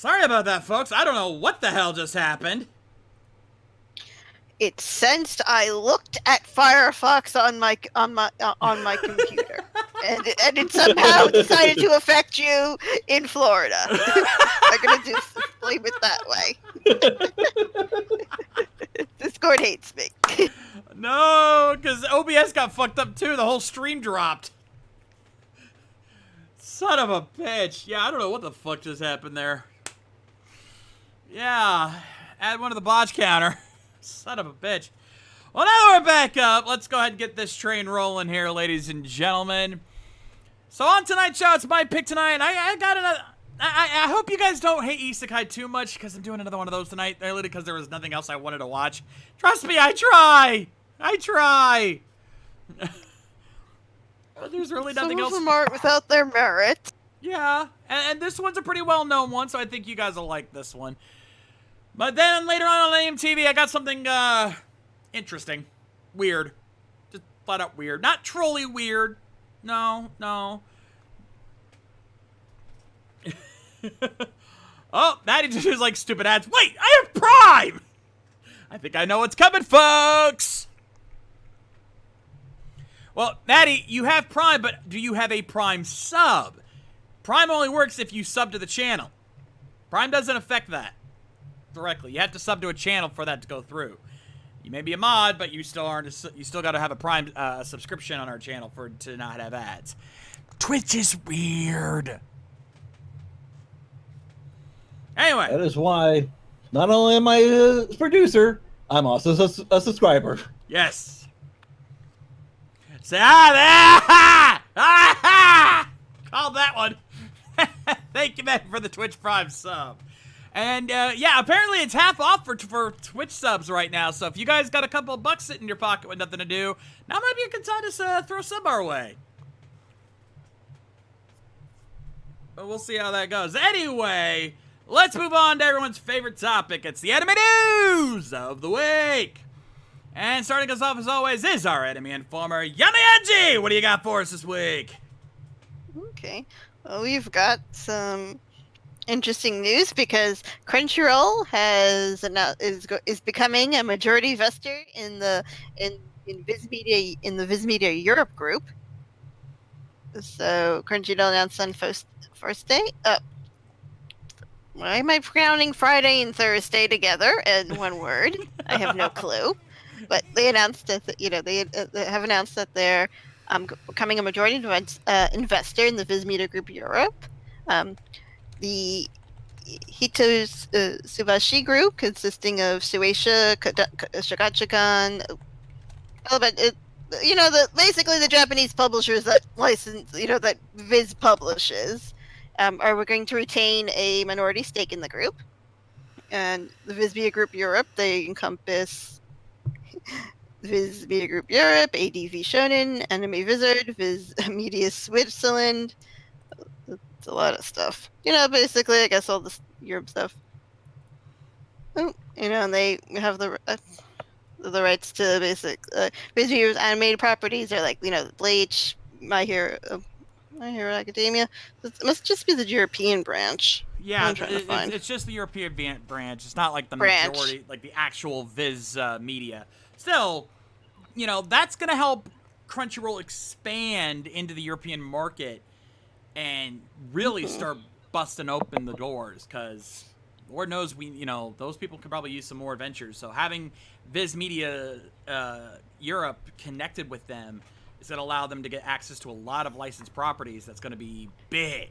Sorry about that, folks. I don't know what the hell just happened. It sensed I looked at Firefox on my computer, and it somehow decided to affect you in Florida. I'm gonna just blame it that way. Discord hates me. No, because OBS got fucked up too. The whole stream dropped. Son of a bitch. Yeah, I don't know what the fuck just happened there. Yeah, add one to the botch counter. Son of a bitch. Well, now we're back up. Let's go ahead and get this train rolling here, ladies and gentlemen. So on tonight's show, it's my pick tonight. I got another... I hope you guys don't hate Isekai too much, because I'm doing another one of those tonight, literally because there was nothing else I wanted to watch. Trust me, I try! I try! But there's really nothing else. Some of them aren't without their merit. Yeah, and this one's a pretty well-known one, so I think you guys will like this one. But then later on AMTV, I got something, interesting. Weird. Just flat out weird. Not trolly weird. No. Oh, that just is like stupid ads. Wait, I have Prime! I think I know what's coming, folks! Well, Maddie, you have Prime, but do you have a Prime sub? Prime only works if you sub to the channel. Prime doesn't affect that directly. You have to sub to a channel for that to go through. You may be a mod, but you still aren't. You still got to have a Prime subscription on our channel to not have ads. Twitch is weird. Anyway, that is why not only am I a producer, I'm also a subscriber. Yes. Say ah there! Called that one. Thank you, man, for the Twitch Prime sub. And yeah, apparently it's half off for Twitch subs right now. So if you guys got a couple of bucks sitting in your pocket with nothing to do, now might be a good time to throw a sub our way. But we'll see how that goes. Anyway, let's move on to everyone's favorite topic. It's the anime news of the week. And starting us off as always is our enemy informer, Yamayaji. What do you got for us this week? Okay, well, we've got some interesting news because Crunchyroll is becoming a majority investor in the Viz Media Europe group. So Crunchyroll announced on first day. Why am I counting Friday and Thursday together in one word? I have no clue. But they announced that they have announced that they're becoming a majority investor in the Viz Media Group Europe. The Hito Subashi Group, consisting of Shueisha, Shogakukan, basically the Japanese publishers that license, that Viz publishes, are going to retain a minority stake in the group. And the Viz Media Group Europe, they encompass Viz Media Group Europe, ADV Shonen, Anime Wizard, Viz Media Switzerland. It's a lot of stuff. Basically, I guess all this Europe stuff. Oh, and they have the rights to Viz Media's animated properties are like, Bleach, My Hero Academia. It must just be the European branch. Yeah, it's just the European branch. It's not like the majority, like the actual Viz Media. Still, that's going to help Crunchyroll expand into the European market and really start busting open the doors, because Lord knows those people could probably use some more adventures. So having Viz Media Europe connected with them is going to allow them to get access to a lot of licensed properties. That's going to be big.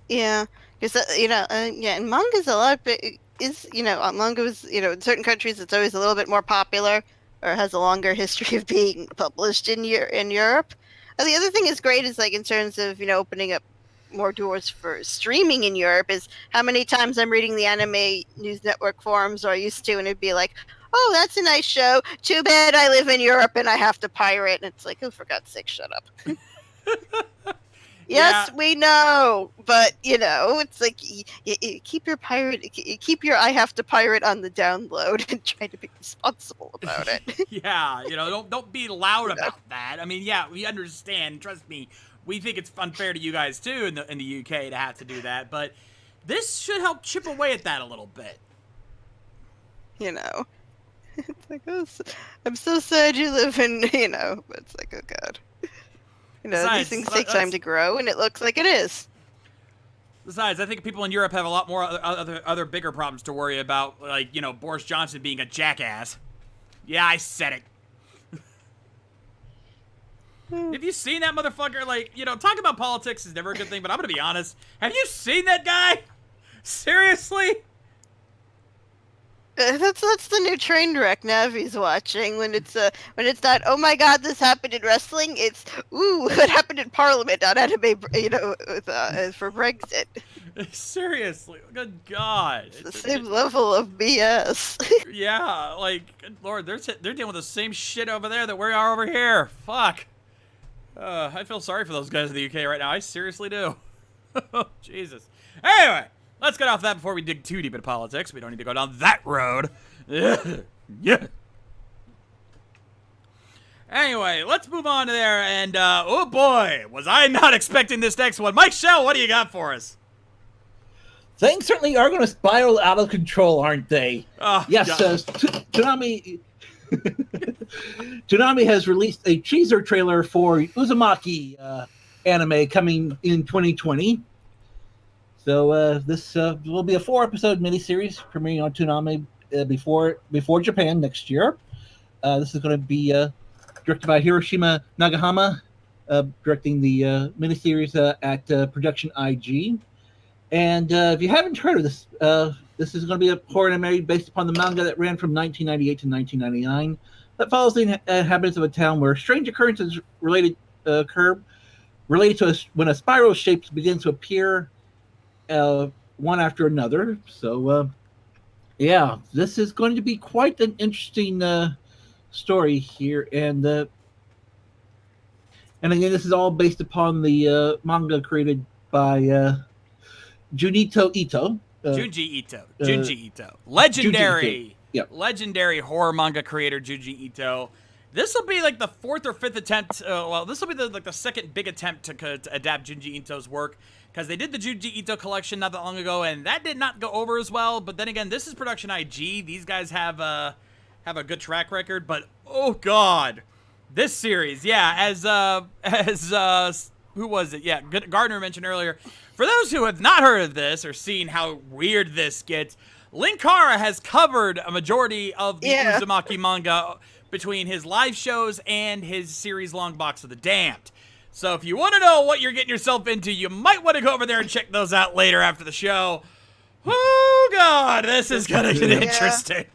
Yeah, because and manga's a lot big. Manga was in certain countries it's always a little bit more popular or has a longer history of being published in Europe. And the other thing is great is like in terms of opening up more doors for streaming in Europe is how many times I'm reading the Anime News Network forums, or I used to, and it'd be like, oh, that's a nice show. Too bad I live in Europe and I have to pirate. And it's like, oh, for God's sake, shut up. Yes, we know, but it's like you keep your I have to pirate on the download and try to be responsible about it. Yeah, don't be loud about that. I mean, yeah, we understand. Trust me, we think it's unfair to you guys too in the UK to have to do that. But This should help chip away at that a little bit. You know, it's like, oh, I'm so sad you live in, you know, but it's like, oh god. You know, Besides, these things take time to grow, and it looks like it is. Besides, I think people in Europe have a lot more other bigger problems to worry about, like, you know, Boris Johnson being a jackass. Yeah, I said it. Have you seen that motherfucker? Like, you know, talking about politics is never a good thing, but I'm gonna be honest. Have you seen that guy? Seriously? That's the new train wreck Navi's watching when it's not, oh my god, this happened in wrestling. It's, ooh, what happened in Parliament on anime, you know, with, for Brexit. Seriously, good god. It's the same level of BS. Yeah, like, good lord, they're dealing with the same shit over there that we are over here. Fuck. I feel sorry for those guys in the UK right now. I seriously do. Jesus. Anyway. Let's get off that before we dig too deep into politics. We don't need to go down that road. Yeah. Anyway, let's move on to there. And, oh boy, was I not expecting this next one. Mike Shell, what do you got for us? Things certainly are going to spiral out of control, aren't they? Oh, yes, Toonami has released a teaser trailer for Uzumaki anime coming in 2020. So this will be a 4-episode miniseries premiering on Toonami before Japan next year. This is going to be directed by Hiroshima Nagahama, directing the miniseries at Production IG. And if you haven't heard of this, this is going to be a horror anime based upon the manga that ran from 1998 to 1999 that follows the inhabitants of a town where strange occurrences occur related to when a spiral shape begins to appear one after another. So yeah, this is going to be quite an interesting story here, and again, this is all based upon the manga created by Junji Ito. Legendary legendary horror manga creator Junji Ito. This will be like the 4th or 5th attempt. This will be the second big attempt to adapt Junji Ito's work, because they did the Junji Ito collection not that long ago, and that did not go over as well. But then again, this is Production IG. These guys have a good track record. But oh god, this series, yeah, as who was it? Yeah, Gardner mentioned earlier. For those who have not heard of this or seen how weird this gets, Linkara has covered a majority of the Uzumaki manga between his live shows and his series-long Box of the Damned. So if you want to know what you're getting yourself into, you might want to go over there and check those out later after the show. Oh, God, this is going to get interesting.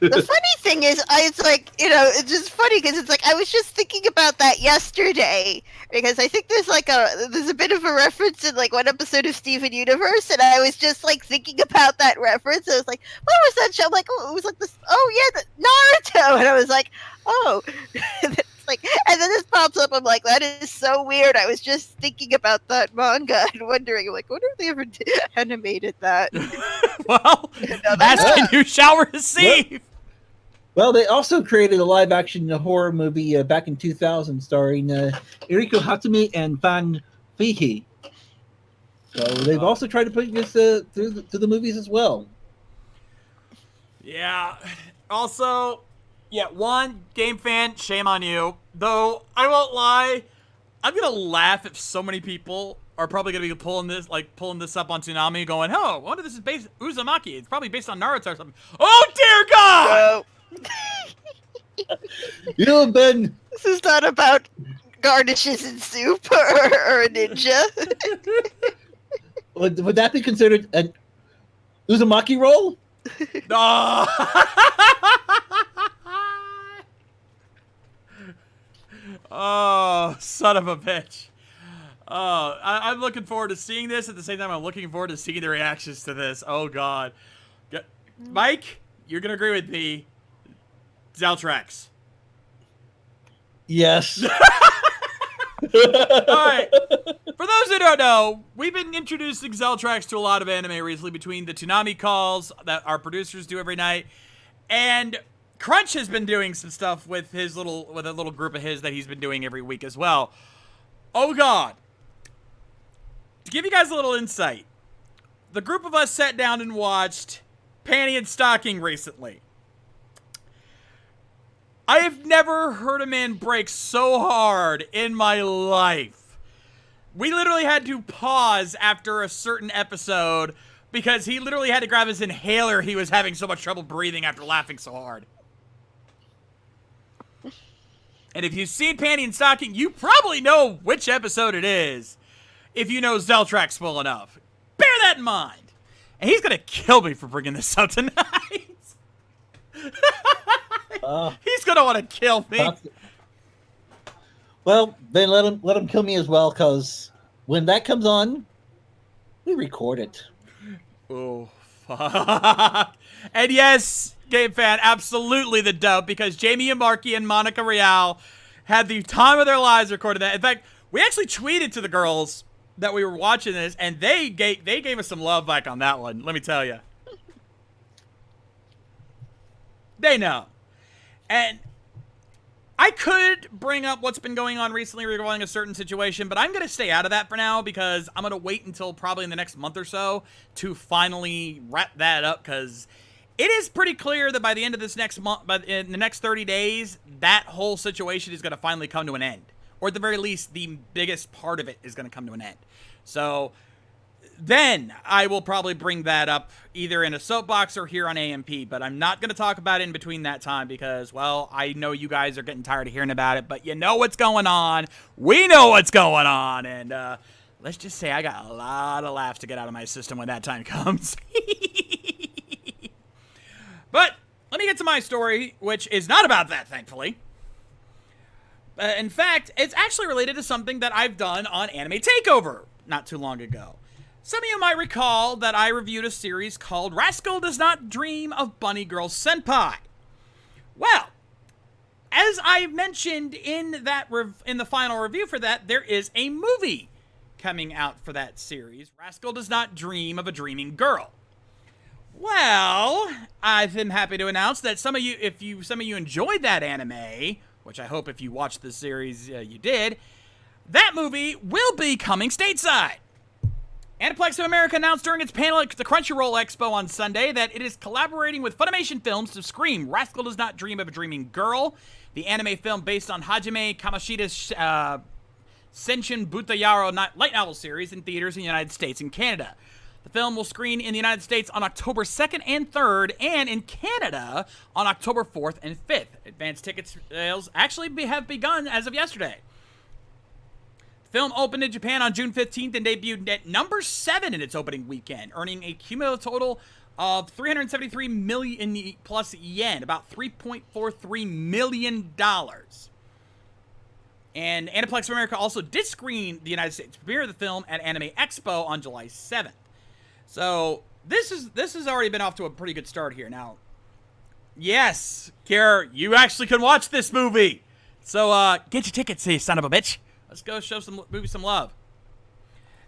The funny thing is, it's like, you know, it's just funny because it's like, I was just thinking about that yesterday, because I think there's a bit of a reference in like one episode of Steven Universe, and I was just like thinking about that reference. I was like, what was that show? I'm like, oh, it was like this, oh yeah, Naruto, and I was like, oh, like, and then this pops up. I'm like, that is so weird. I was just thinking about that manga and wondering, like, wonder if they ever animated that. Well, ask you shall receive. Well, they also created a live-action horror movie back in 2000 starring Eriko Hatsumi and Fan Fihii. So they've also tried to put this to the movies as well. Yeah. Also, yeah, one, game fan, shame on you. Though, I won't lie, I'm going to laugh if so many people are probably going to be pulling this up on Toonami going, oh, I wonder if this is based Uzumaki. It's probably based on Naruto or something. Oh, dear God! You have been... This is not about garnishes and soup or a ninja. Would that be considered an Uzumaki roll? No! Oh, son of a bitch. Oh, I'm looking forward to seeing this. At the same time, I'm looking forward to seeing the reactions to this. Oh, God. Mike, you're going to agree with me. Zeltrax. Yes. All right. For those who don't know, we've been introducing Zeltrax to a lot of anime recently between the Toonami calls that our producers do every night, and Crunch has been doing some stuff with a little group of his that he's been doing every week as well. Oh God. To give you guys a little insight, the group of us sat down and watched Panty and Stocking recently. I have never heard a man break so hard in my life. We literally had to pause after a certain episode because he literally had to grab his inhaler. He was having so much trouble breathing after laughing so hard. And if you've seen Panty and Stocking, you probably know which episode it is. If you know Zeltrax well enough. Bear that in mind. And he's going to kill me for bringing this up tonight. He's going to want to kill me. Well, then let him kill me as well, because when that comes on, we record it. Oh, fuck. And yes, Game Fan, absolutely the dub, because Jamie Amarki and Monica Real had the time of their lives recording that. In fact, we actually tweeted to the girls that we were watching this, and they gave us some love back on that one, let me tell you. They know. And I could bring up what's been going on recently regarding a certain situation, but I'm going to stay out of that for now because I'm going to wait until probably in the next month or so to finally wrap that up, because it is pretty clear that by the end of this next month, in the next 30 days, that whole situation is going to finally come to an end. Or at the very least, the biggest part of it is going to come to an end. So then I will probably bring that up either in a soapbox or here on AMP, but I'm not going to talk about it in between that time because, well, I know you guys are getting tired of hearing about it, but you know what's going on. We know what's going on, and let's just say I got a lot of laughs to get out of my system when that time comes. But let me get to my story, which is not about that, thankfully. In fact, it's actually related to something that I've done on Anime Takeover not too long ago. Some of you might recall that I reviewed a series called Rascal Does Not Dream of Bunny Girl Senpai. Well, as I mentioned in that in the final review for that, there is a movie coming out for that series, Rascal Does Not Dream of a Dreaming Girl. Well, I'm happy to announce that some of you enjoyed that anime, which I hope if you watched the series you did, that movie will be coming stateside. Aniplex of America announced during its panel at the Crunchyroll Expo on Sunday that it is collaborating with Funimation Films to screen Rascal Does Not Dream of a Dreaming Girl, the anime film based on Hajime Kamoshida's Senshin Butayaro light novel series in theaters in the United States and Canada. The film will screen in the United States on October 2nd and 3rd, and in Canada on October 4th and 5th. Advanced ticket sales actually have begun as of yesterday. The film opened in Japan on June 15th and debuted at number 7 in its opening weekend, earning a cumulative total of 373 million plus yen, about $3.43 million. And Aniplex of America also did screen the United States premiere of the film at Anime Expo on July 7th. So this has already been off to a pretty good start here. Now, yes, Kier, you actually can watch this movie. So get your tickets, you son of a bitch. Let's go show some movie some love.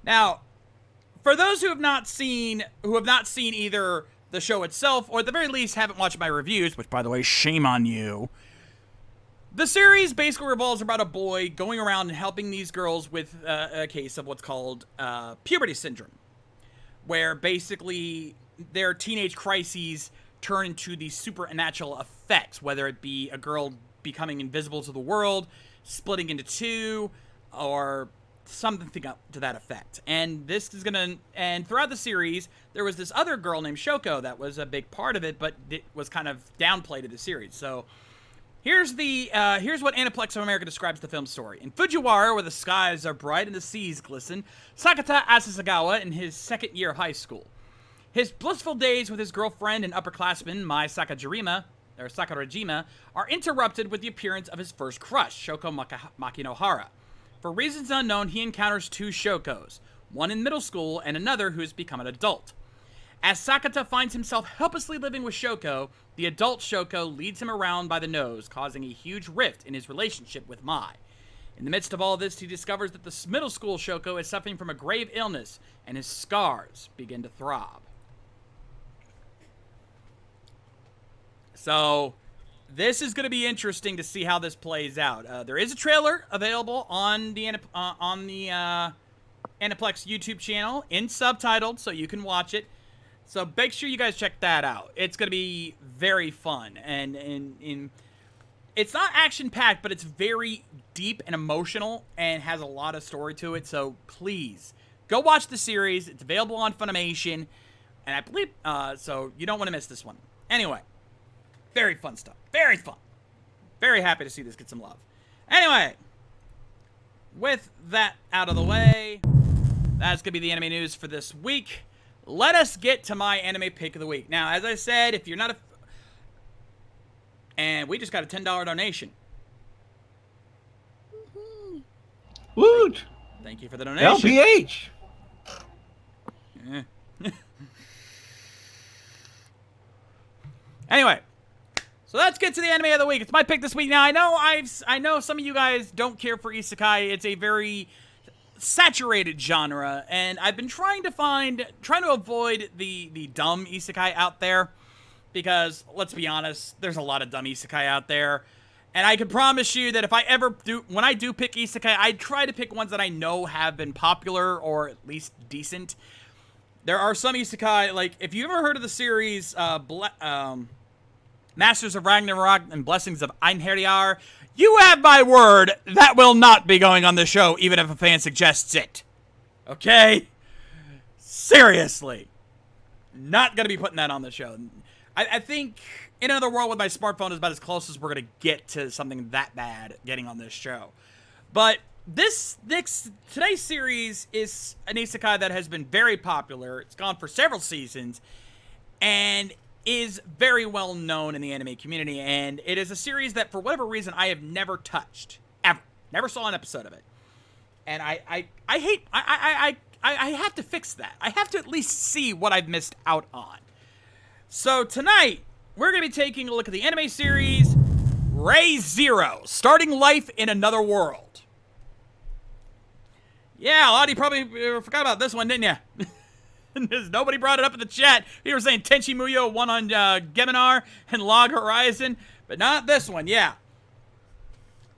Now, for those who have not seen either the show itself or at the very least haven't watched my reviews, which by the way, shame on you. The series basically revolves about a boy going around and helping these girls with a case of what's called puberty syndrome, where basically their teenage crises turn into these supernatural effects, whether it be a girl becoming invisible to the world, splitting into two, or something up to that effect. And throughout the series, there was this other girl named Shoko that was a big part of it, but it was kind of downplayed in the series. So here's what Aniplex of America describes the film's story. In Fujiwara, where the skies are bright and the seas glisten, Sakata Asasagawa in his second year of high school. His blissful days with his girlfriend and upperclassman Mai Sakurajima are interrupted with the appearance of his first crush, Shoko Makinohara. For reasons unknown, he encounters two Shokos, one in middle school and another who has become an adult. As Sakata finds himself helplessly living with Shoko, the adult Shoko leads him around by the nose, causing a huge rift in his relationship with Mai. In the midst of all this, he discovers that the middle school Shoko is suffering from a grave illness, and his scars begin to throb. So, this is going to be interesting to see how this plays out. There is a trailer available on the Aniplex YouTube channel in subtitled so you can watch it. So make sure you guys check that out. It's going to be very fun. And it's not action-packed, but it's very deep and emotional and has a lot of story to it. So please, go watch the series. It's available on Funimation. And I believe, so you don't want to miss this one. Anyway, very fun stuff. Very fun. Very happy to see this get some love. Anyway, with that out of the way, that's going to be the anime news for this week. Let us get to my anime pick of the week. Now, as I said, if you're not a... And we just got a $10 donation. Woot! Thank you for the donation. LPH! Anyway, so let's get to the anime of the week. It's my pick this week. Now, I know some of you guys don't care for isekai. It's a very saturated genre, and I've been trying to avoid the dumb isekai out there, because let's be honest, there's a lot of dumb isekai out there. And I can promise you that when I do pick isekai, I try to pick ones that I know have been popular or at least decent. There are some isekai, like, if you ever heard of the series Masters of Ragnarok and Blessings of Einherjar, you have my word, that will not be going on the show, even if a fan suggests it. Okay? Seriously. Not going to be putting that on the show. I think In Another World with my smartphone is about as close as we're going to get to something that bad getting on this show. But today's series is an isekai that has been very popular. It's gone for several seasons and is very well known in the anime community. And it is a series that, for whatever reason, I have never touched. Ever. Never saw an episode of it. And I have to fix that. I have to at least see what I've missed out on. So tonight, we're going to be taking a look at the anime series Re:Zero, Starting Life in Another World. Yeah, a lot of you probably forgot about this one, didn't you? Nobody brought it up in the chat. People were saying Tenchi Muyo won on Geminar and Log Horizon, but not this one, yeah.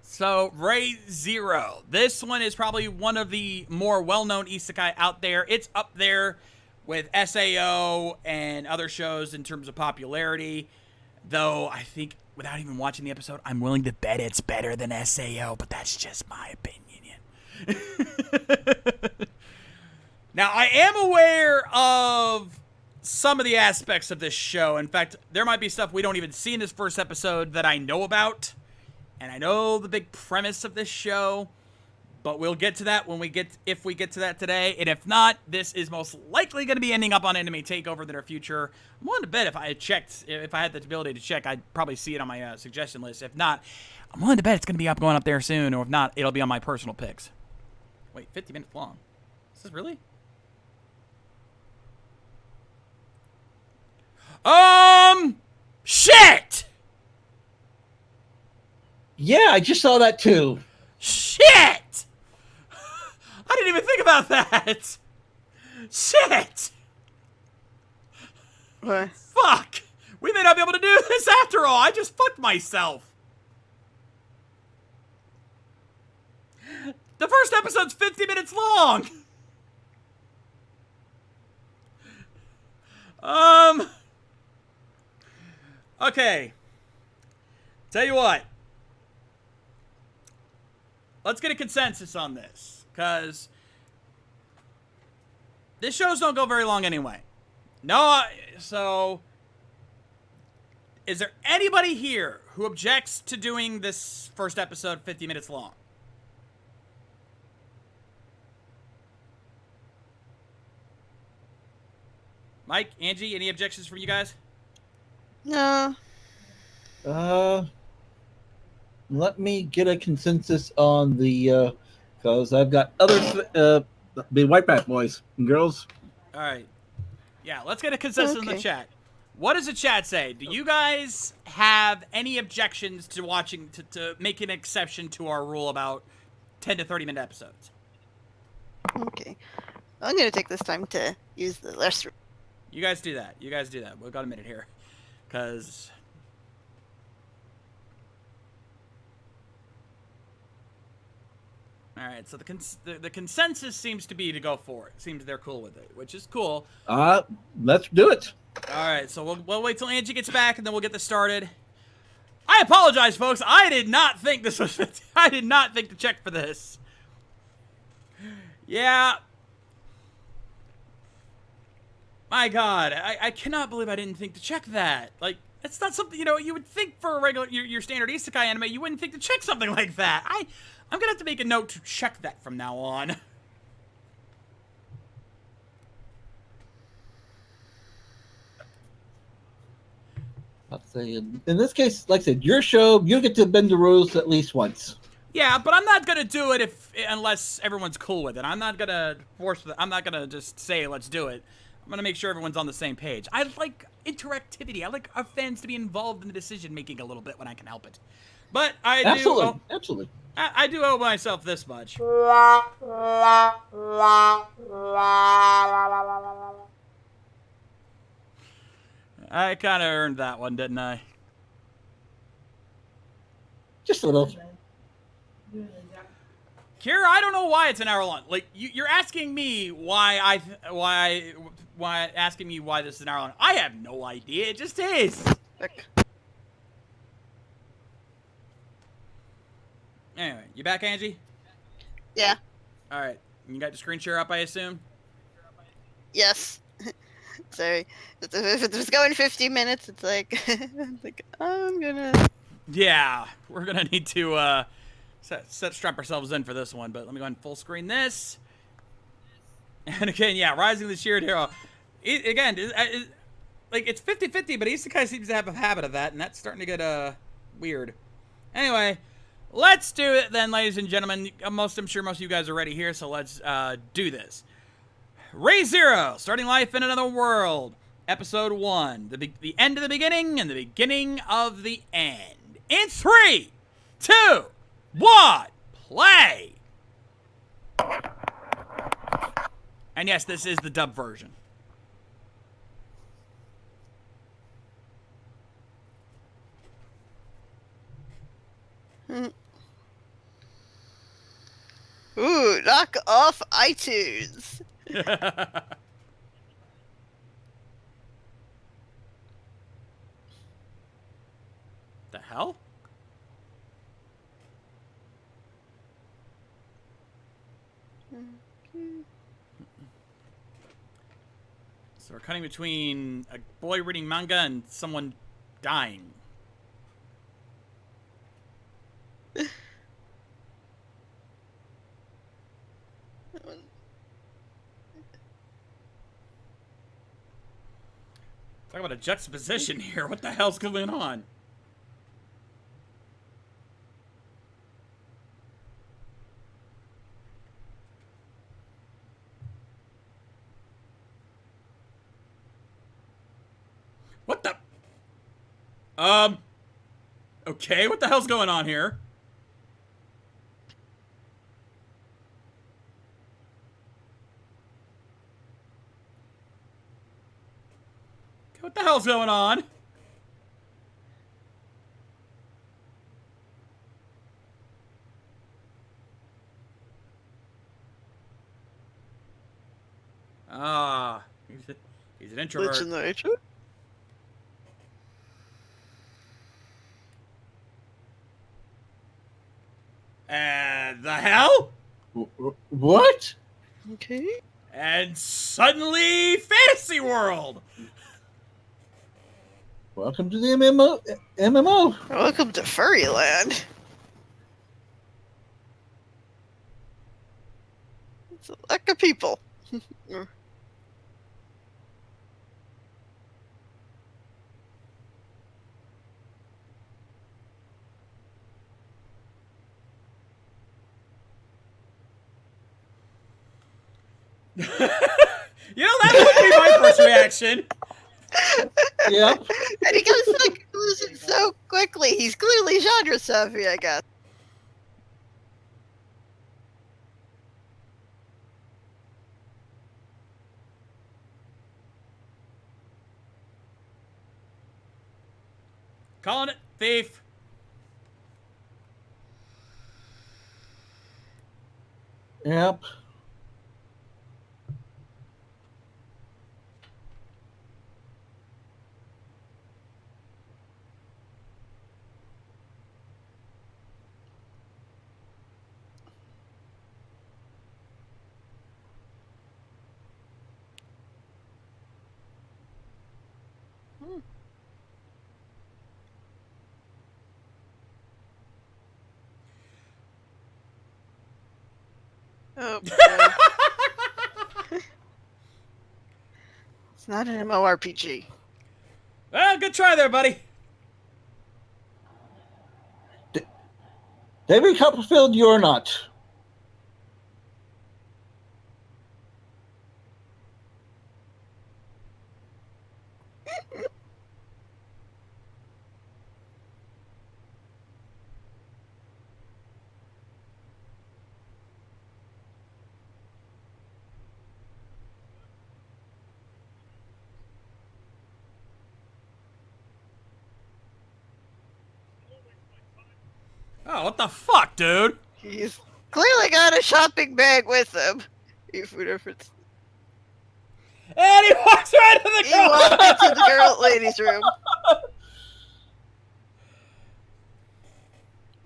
So, Re:Zero. This one is probably one of the more well-known isekai out there. It's up there with SAO and other shows in terms of popularity. Though, I think, without even watching the episode, I'm willing to bet it's better than SAO, but that's just my opinion. Now, I am aware of some of the aspects of this show. In fact, there might be stuff we don't even see in this first episode that I know about. And I know the big premise of this show. But we'll get to that if we get to that today. And if not, this is most likely going to be ending up on Anime Takeover in the future. I'm willing to bet if I had the ability to check, I'd probably see it on my suggestion list. If not, I'm willing to bet it's going to be going up there soon. Or if not, it'll be on my personal picks. Wait, 50 minutes long. Is this really? Shit! Yeah, I just saw that too. Shit! I didn't even think about that! Shit! What? Fuck! We may not be able to do this after all! I just fucked myself! The first episode's 50 minutes long! Okay. Tell you what. Let's get a consensus on this, because this shows don't go very long anyway. No, so is there anybody here who objects to doing this first episode 50 minutes long? Mike, Angie, any objections from you guys? No. Let me get a consensus on the, because I've got other, the White Bat boys and girls. All right. Yeah, let's get a consensus in the chat. What does the chat say? Do you guys have any objections to watching, to make an exception to our rule about 10 to 30 minute episodes? Okay. I'm going to take this time to use the restroom. You guys do that. You guys do that. We've got a minute here. Because... All right, so the consensus seems to be to go for it. Seems they're cool with it, which is cool. Let's do it. All right, so we'll wait till Angie gets back, and then we'll get this started. I apologize, folks. I did not think this was... I did not think to check for this. Yeah. My God, I cannot believe I didn't think to check that. Like, it's not something, you know, you would think for a regular, your standard isekai anime, you wouldn't think to check something like that. I'm gonna have to make a note to check that from now on. I'll say in this case, like I said, your show, you get to bend the rules at least once. Yeah, but I'm not gonna do it unless everyone's cool with it. I'm not gonna I'm not gonna just say let's do it. I'm gonna make sure everyone's on the same page. I like interactivity. I like our fans to be involved in the decision making a little bit when I can help it. But Absolutely. I do owe myself this much. I kind of earned that one, didn't I? Just a little. Kira, I don't know why it's an hour long. Like you're asking me why asking me why this is an hour long. I have no idea. It just is. Anyway, you back, Angie? Yeah. All right. You got your screen share up, I assume? Yes. Sorry. If it was going 50 minutes, it's like, I'm gonna... Yeah, we're gonna need to strap ourselves in for this one, but let me go ahead and full screen this. And again, yeah, Rising the Sheared Hero. Again, like, it's 50-50, but Isekai seems to have a habit of that, and that's starting to get weird. Anyway, let's do it then, ladies and gentlemen. I'm sure most of you guys are ready here, so let's do this. Ray Zero, Starting Life in Another World, Episode 1, the end of the beginning and the beginning of the end. In 3, 2, 1, play! And yes, this is the dub version. Ooh, knock off iTunes. The hell? So we're cutting between a boy reading manga and someone dying. Talk about a juxtaposition here. What the hell's going on? What the? Okay, what the hell's going on here? What the hell's going on? Ah, he's an introvert. Glitch in the nature? The hell? What? Okay. And suddenly, fantasy world. Welcome to the MMO. Welcome to Furryland. It's a lack of people. You know, that would be my first reaction. And Yep. he comes to the conclusion so quickly. He's clearly genre savvy, I guess. Calling it thief. Yep. Oh boy. It's not an MMORPG. Well, good try there, buddy. David Copperfield, you're not. Oh, what the fuck, dude? He's clearly got a shopping bag with him. Food reference. And he walks right into the He walked into the ladies' room.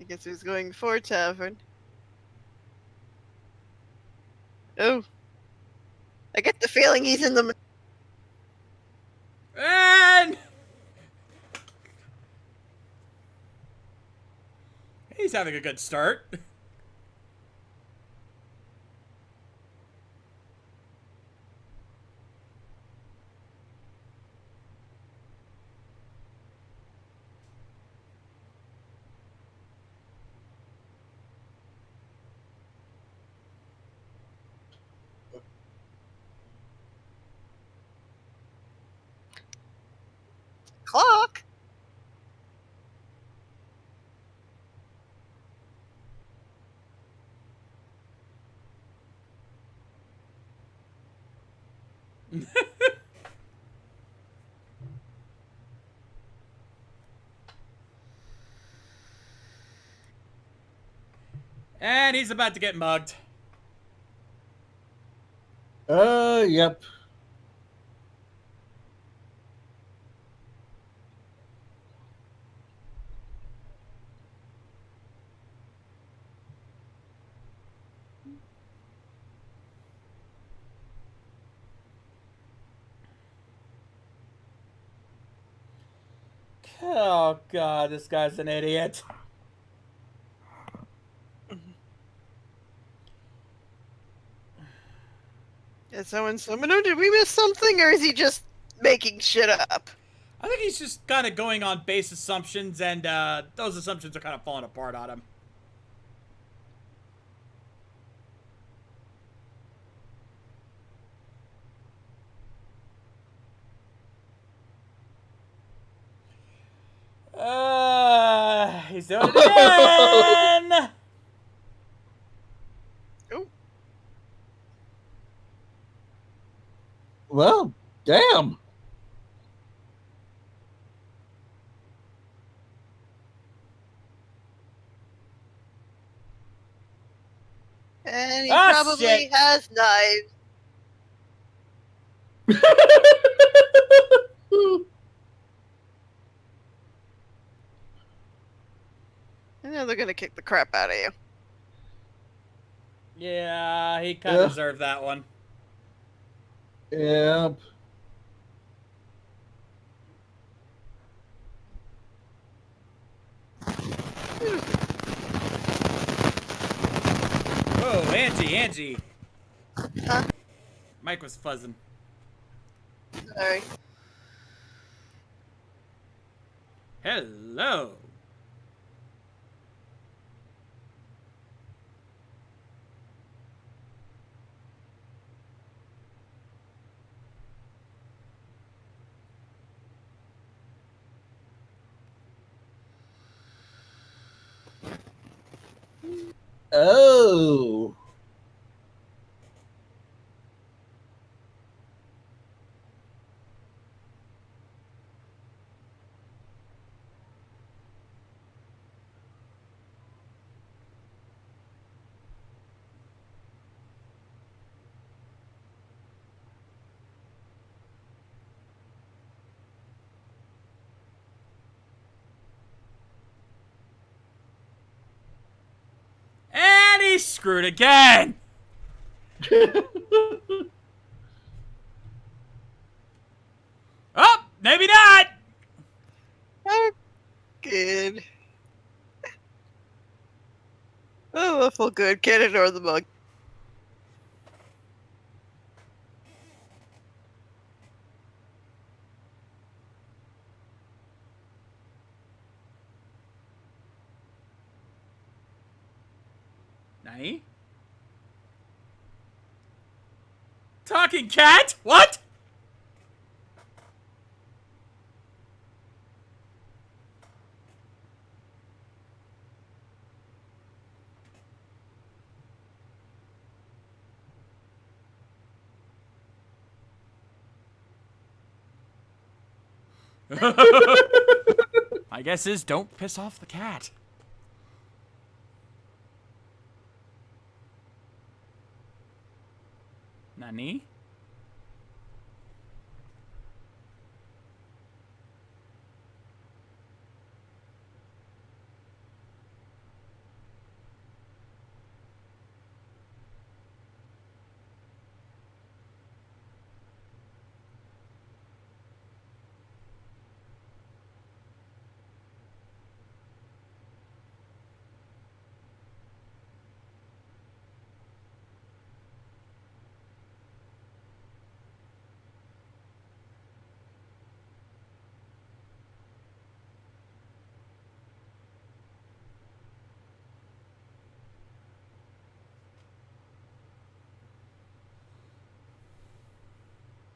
I guess he was going for tavern. Oh. I get the feeling he's in the... And he's having a good start. Clock? And he's about to get mugged. Yep. Oh, God, this guy's an idiot. Is someone summoned him? Did we miss something, or is he just making shit up? I think he's just kind of going on base assumptions, and those assumptions are kind of falling apart on him. He's doing it again! Oh. Well, damn. And he probably shit. has knives. I know they're gonna kick the crap out of you. Yeah, he kind of deserved that one. Yep. Whoa, Angie. Huh? Mike was fuzzing. Sorry. Hello. Oh. screwed again. Oh, maybe not. Oh, good. Oh, I feel good. Can't ignore the mug. Nani? Talking cat? What? My guess is don't piss off the cat. Nani?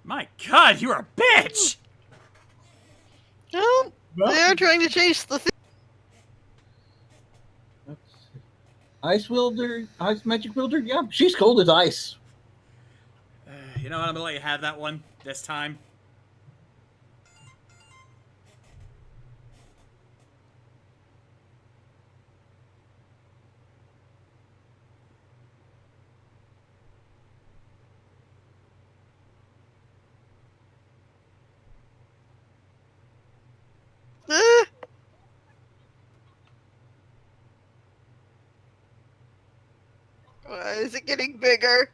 My God, you're a bitch! Oh, they're trying to chase the thing. Ice wielder, ice magic wielder. Yeah, she's cold as ice. You know what? I'm gonna let you have that one this time. Ah. Why is it getting bigger?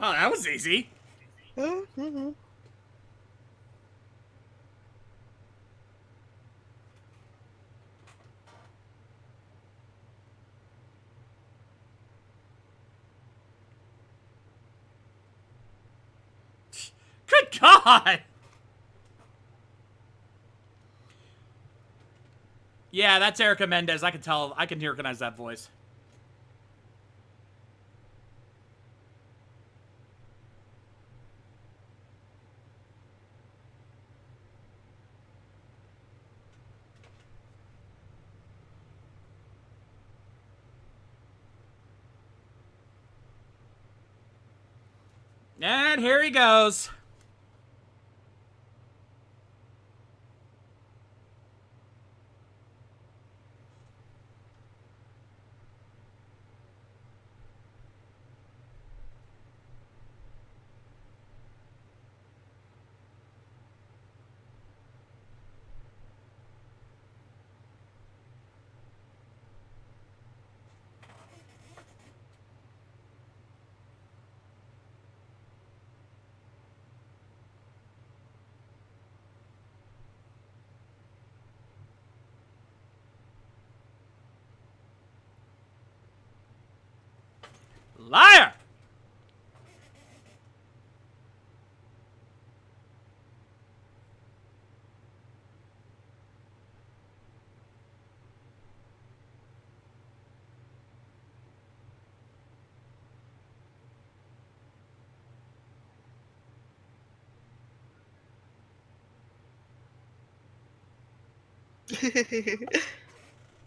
Well, that was easy. Mm-hmm. Good God! Yeah, that's Erica Mendez. I can tell. I can recognize that voice. And here he goes. Liar!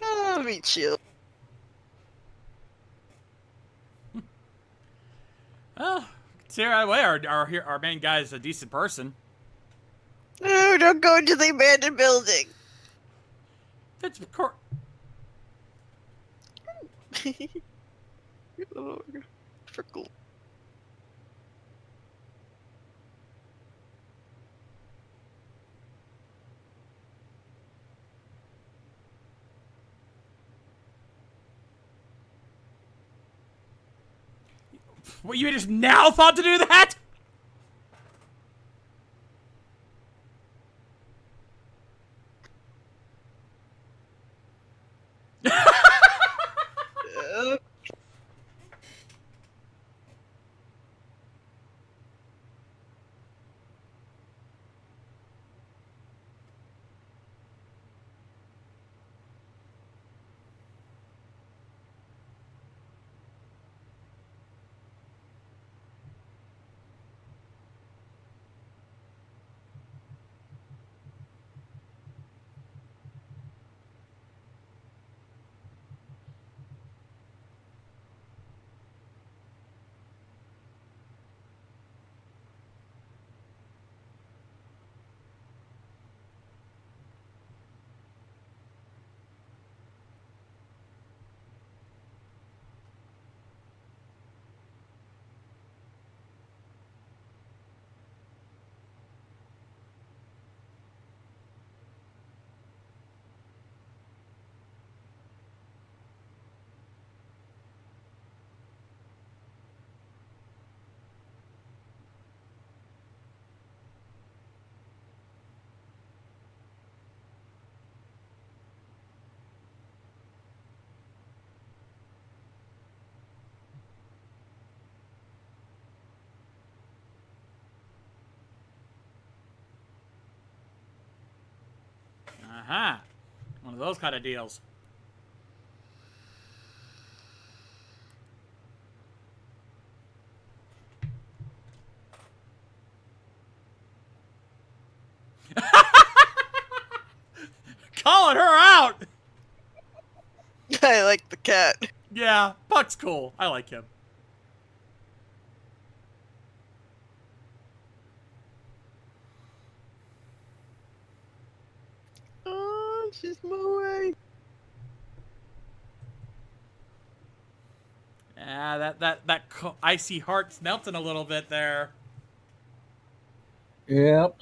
Oh, me too. Oh, consider either way, our main guy is a decent person. No, don't go into the abandoned building. That's Oh, frickle. What, you just now thought to do that? Uh-huh. One of those kind of deals. Calling her out! I like the cat. Yeah, Puck's cool. I like him. Oh, she's mowing. Yeah, that icy heart's melting a little bit there. Yep.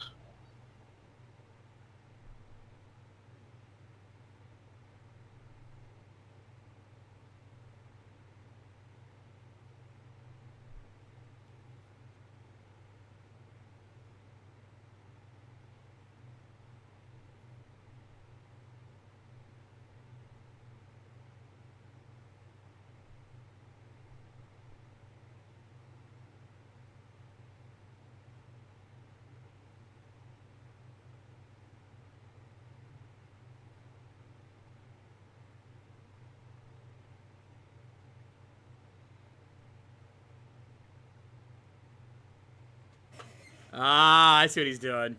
Ah, I see what he's doing.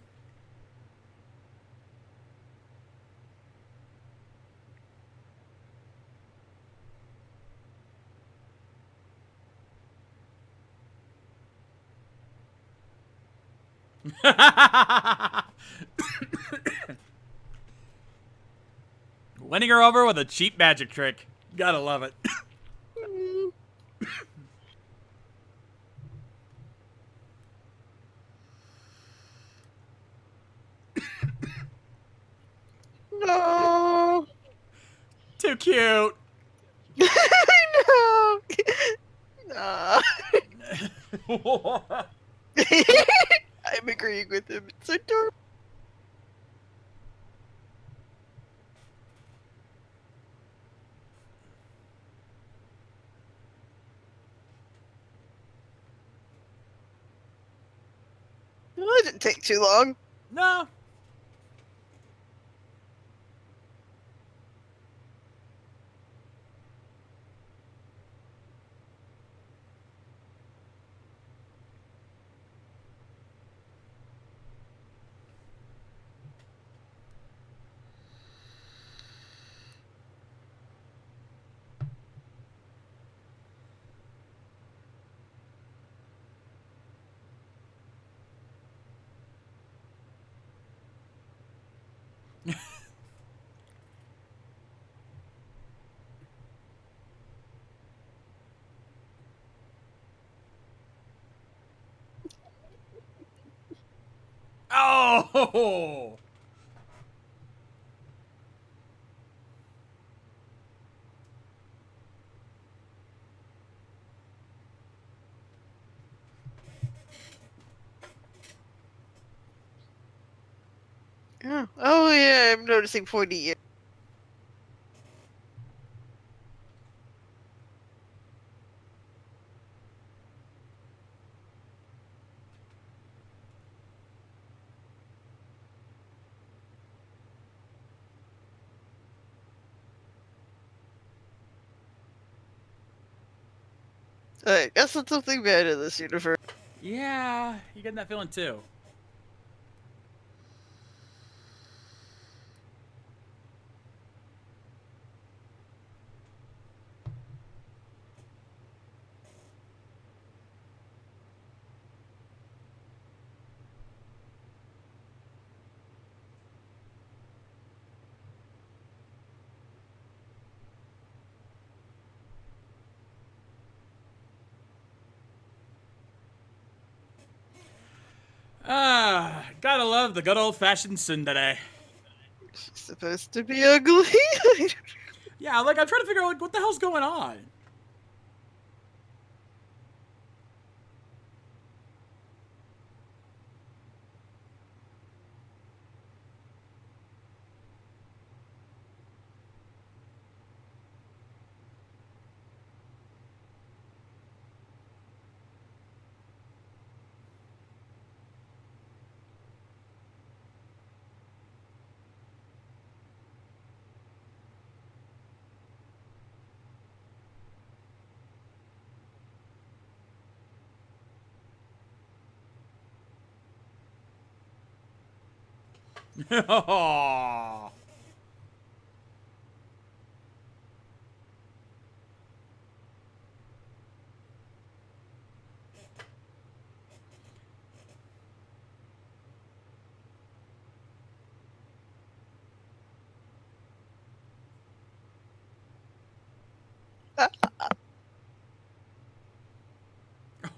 Winning her over with a cheap magic trick. Gotta love it. No. Too cute. I know. I'm agreeing with him. It's adorable. Well, it didn't take too long. No. Oh! Oh yeah, I'm noticing 40 years. I guess that's something bad in this universe. Yeah, you getting that feeling too. Gotta love the good old-fashioned tsundere. She's supposed to be ugly. Yeah, like, I'm trying to figure out, like, what the hell's going on? Aww.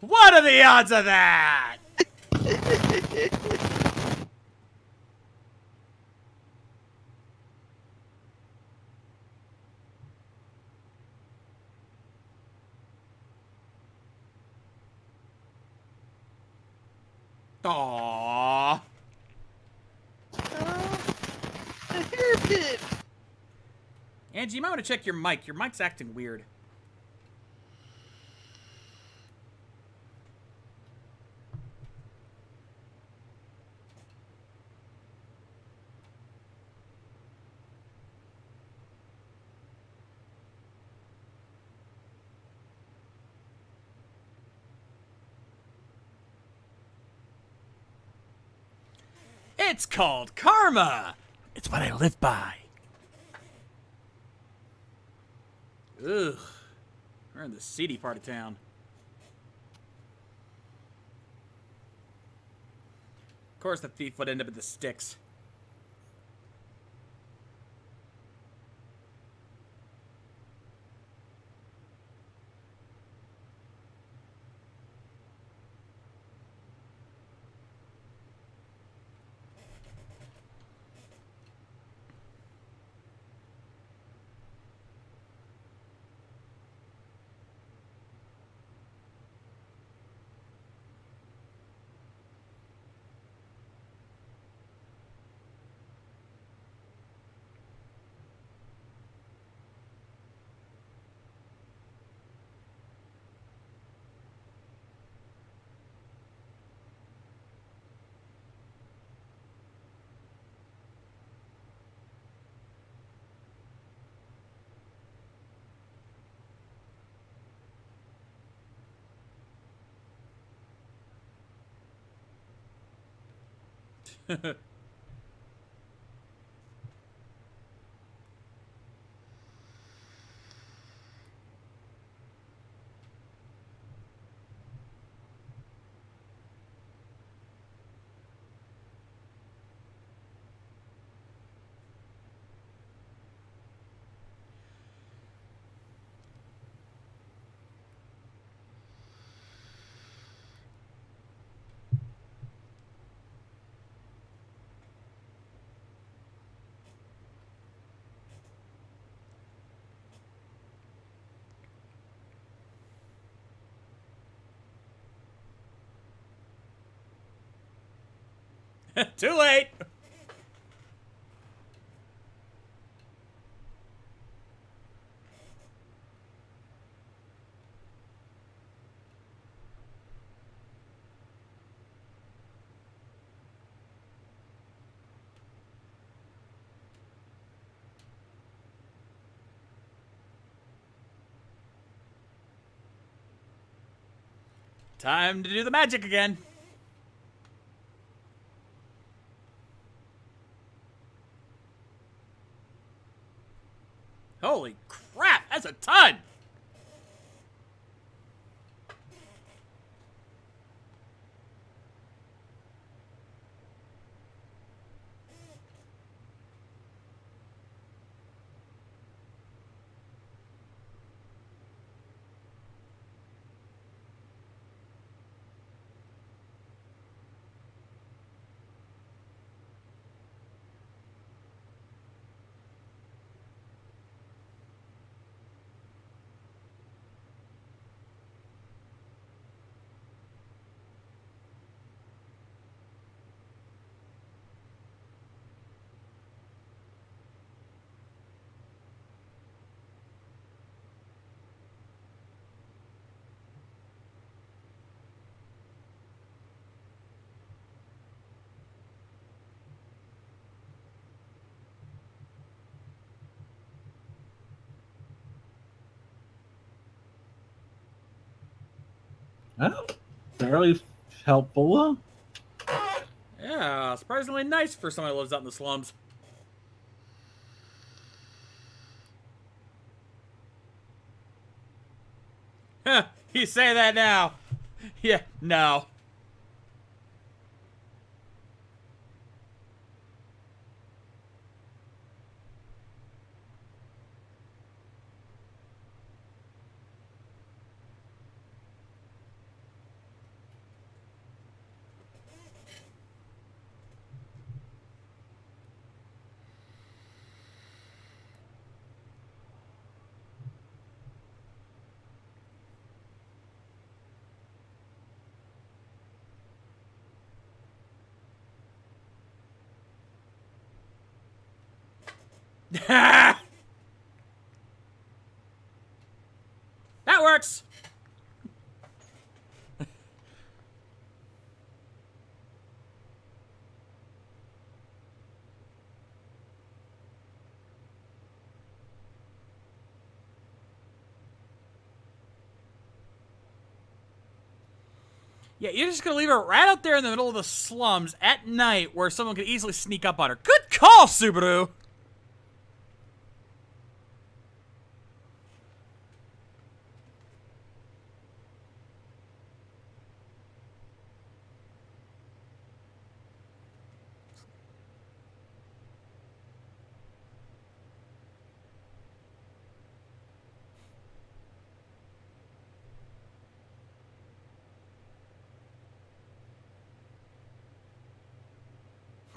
What are the odds of that? Aww. A hairpin. Angie, you might want to check your mic. Your mic's acting weird. It's called karma. It's what I live by. Ugh. We're in the seedy part of town. Of course, the thief would end up in the sticks. Too late. Time to do the magic again. Holy crap, that's a ton! Oh, fairly helpful. Yeah, surprisingly nice for someone who lives out in the slums. Huh, you say that now. Yeah, no. That works. Yeah, you're just gonna leave her right out there in the middle of the slums at night where someone could easily sneak up on her. Good call, Subaru!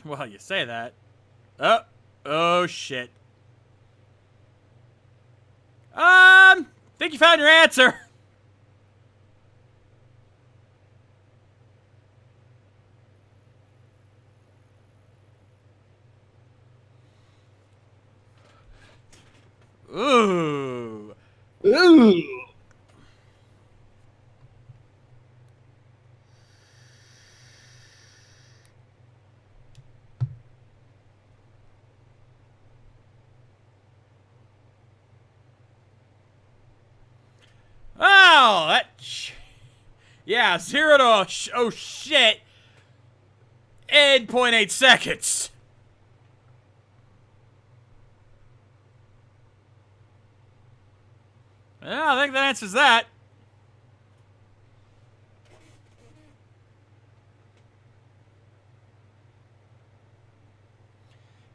Well, you say that. Oh shit. Think you found your answer. Ooh. Ooh. Oh, that. Yeah, 0 to. Oh shit. In 0.8 seconds. Yeah, I think that answers that.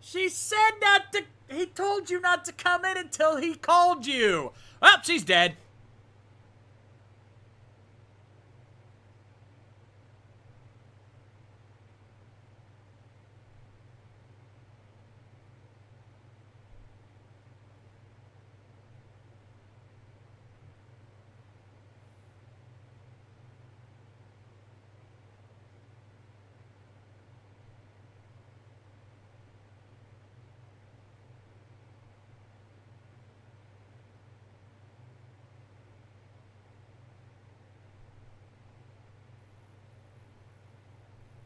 She said not to... He told you not to come in until he called you. Well, she's dead.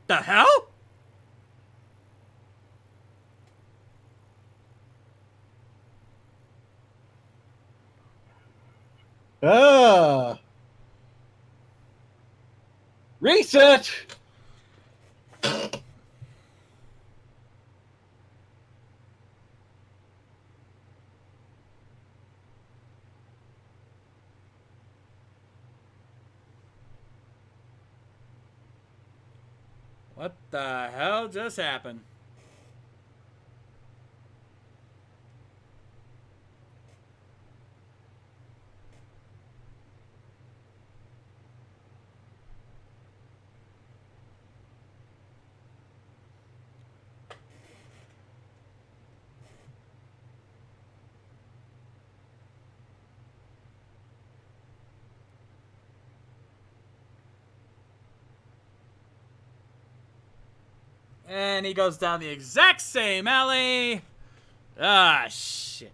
The hell? Reset. What the hell just happened? And he goes down the exact same alley. Ah, shit.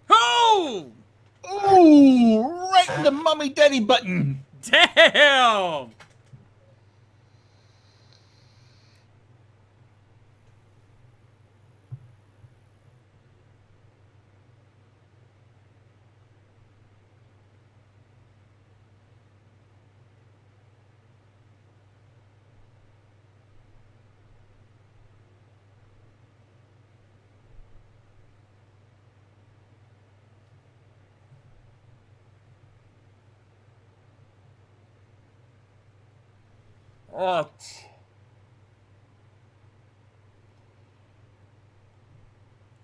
Oh! Ooh, right in the mommy daddy button. Damn!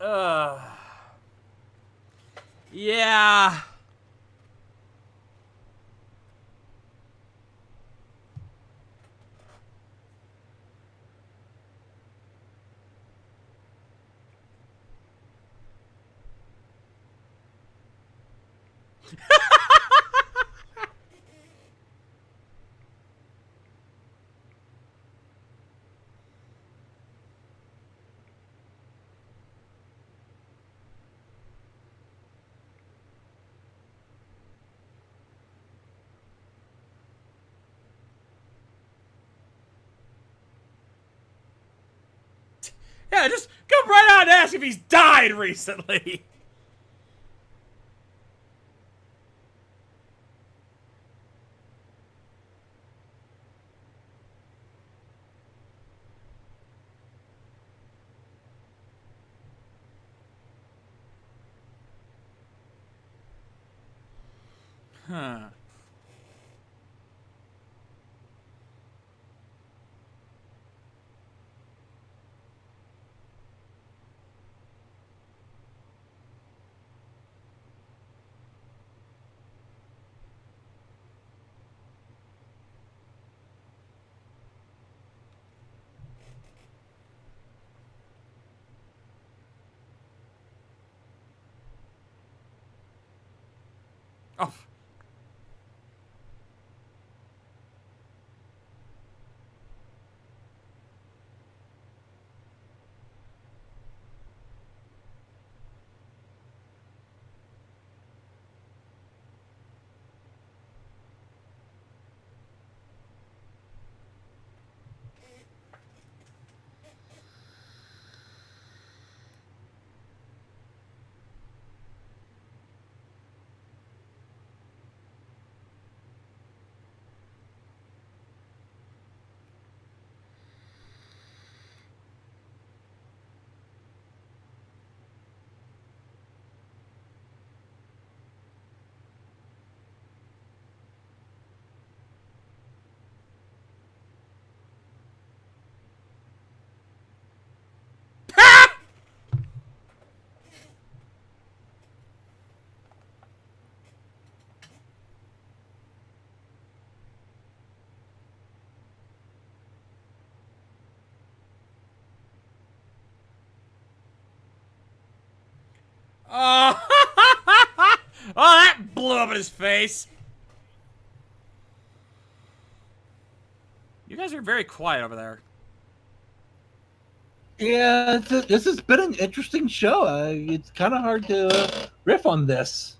Oh. Yeah. Yeah, just come right out and ask if he's died recently. Huh. Oh. Oh, oh, that blew up in his face. You guys are very quiet over there. Yeah, this has been an interesting show. It's kind of hard to riff on this.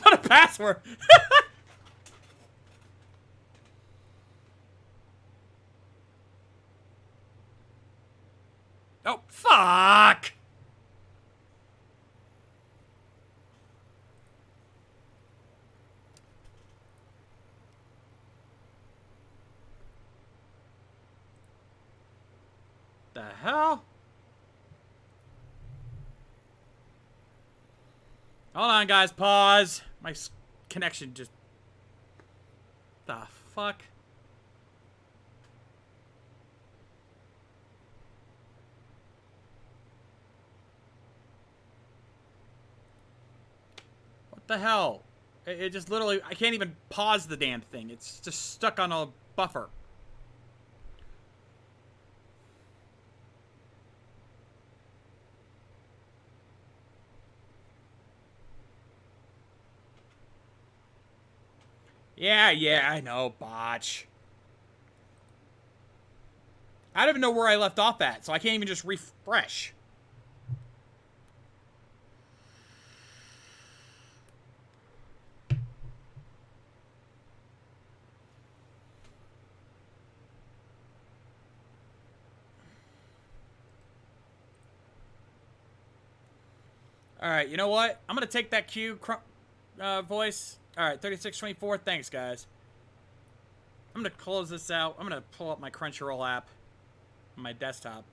What a password. Oh, fuck. The hell? Hold on, guys. Pause. My connection just... The fuck? What the hell? It just literally... I can't even pause the damn thing. It's just stuck on a buffer. Yeah, I know, botch. I don't even know where I left off at, so I can't even just refresh. Alright, you know what? I'm gonna take that Q voice. Alright, 3624, thanks, guys. I'm gonna close this out. I'm gonna pull up my Crunchyroll app on my desktop.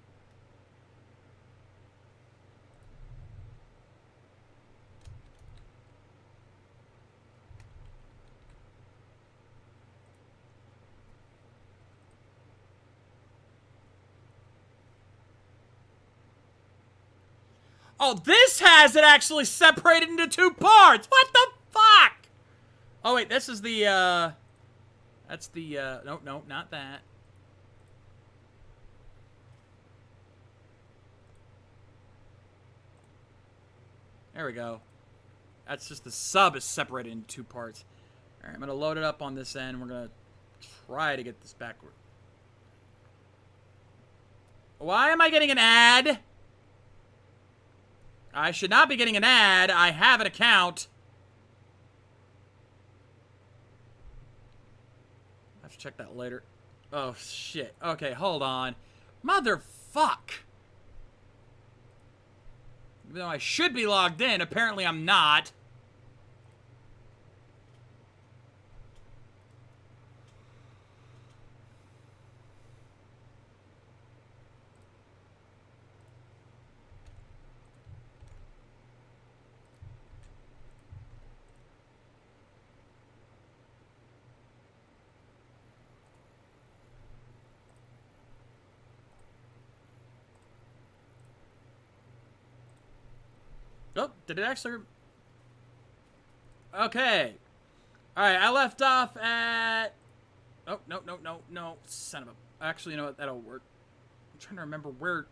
Oh, this has it actually separated into 2 parts! What the fuck? Oh, wait, this is the, that's the, no, not that. There we go. That's just the sub is separated into 2 parts. Alright, I'm gonna load it up on this end. We're gonna try to get this backward. Why am I getting an ad? I should not be getting an ad. I have an account. I have to check that later. Oh, shit. Okay, hold on. Motherfuck. Even though I should be logged in, apparently I'm not. Oh, did it actually... Okay. Alright, I left off at... Oh, no. Son of a... Actually, you know what? That'll work. I'm trying to remember where...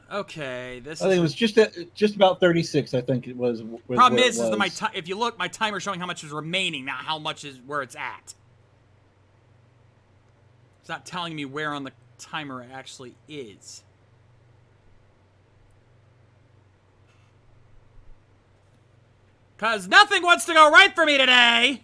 Okay, this. I think it was just about 36. I think it was. Problem is that my if you look, my timer's showing how much is remaining, not how much is where it's at. It's not telling me where on the timer it actually is. Cause nothing wants to go right for me today.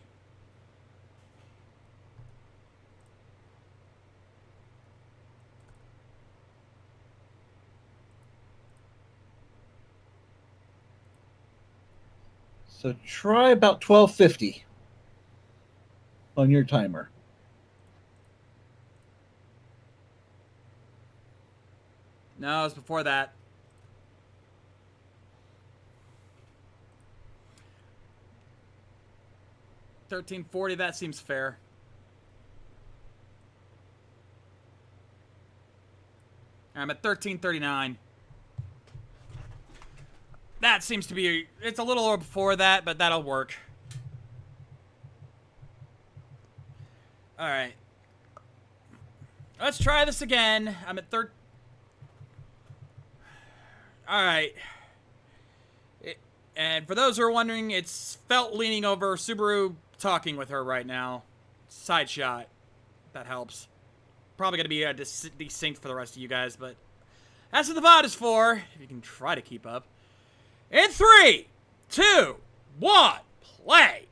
So try about 1250 on your timer. No, it's before that. $13.40, that seems fair. I'm at $13.39. That seems to be... It's a little before that, but that'll work. Alright. Let's try this again. I'm at third... Alright. And for those who are wondering, it's Felt leaning over, Subaru talking with her right now. Side shot. That helps. Probably going to be desynced for the rest of you guys, but... That's what the VOD is for, if you can try to keep up. In 3, 2, 1, play!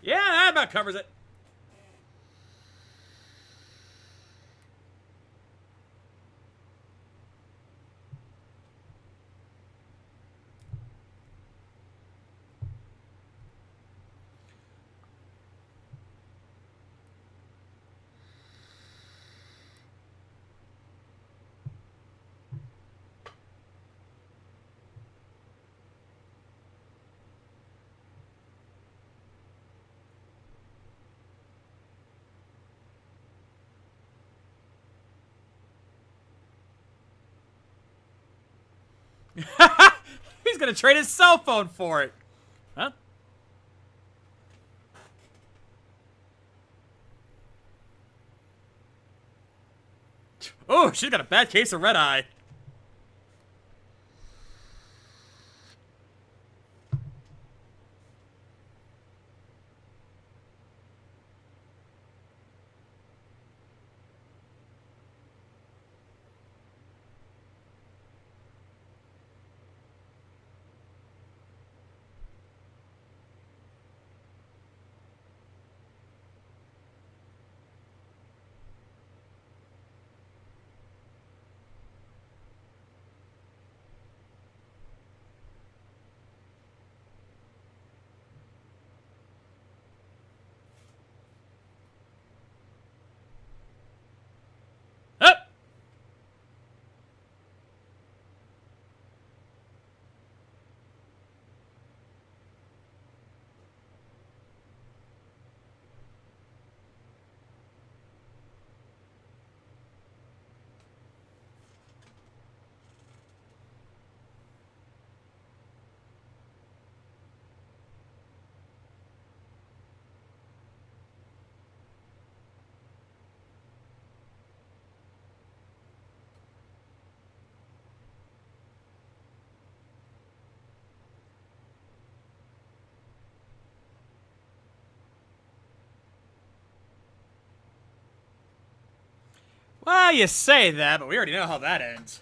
Yeah, that about covers it. He's gonna trade his cell phone for it. Huh? Oh, she's got a bad case of red eye. Well, you say that, but we already know how that ends.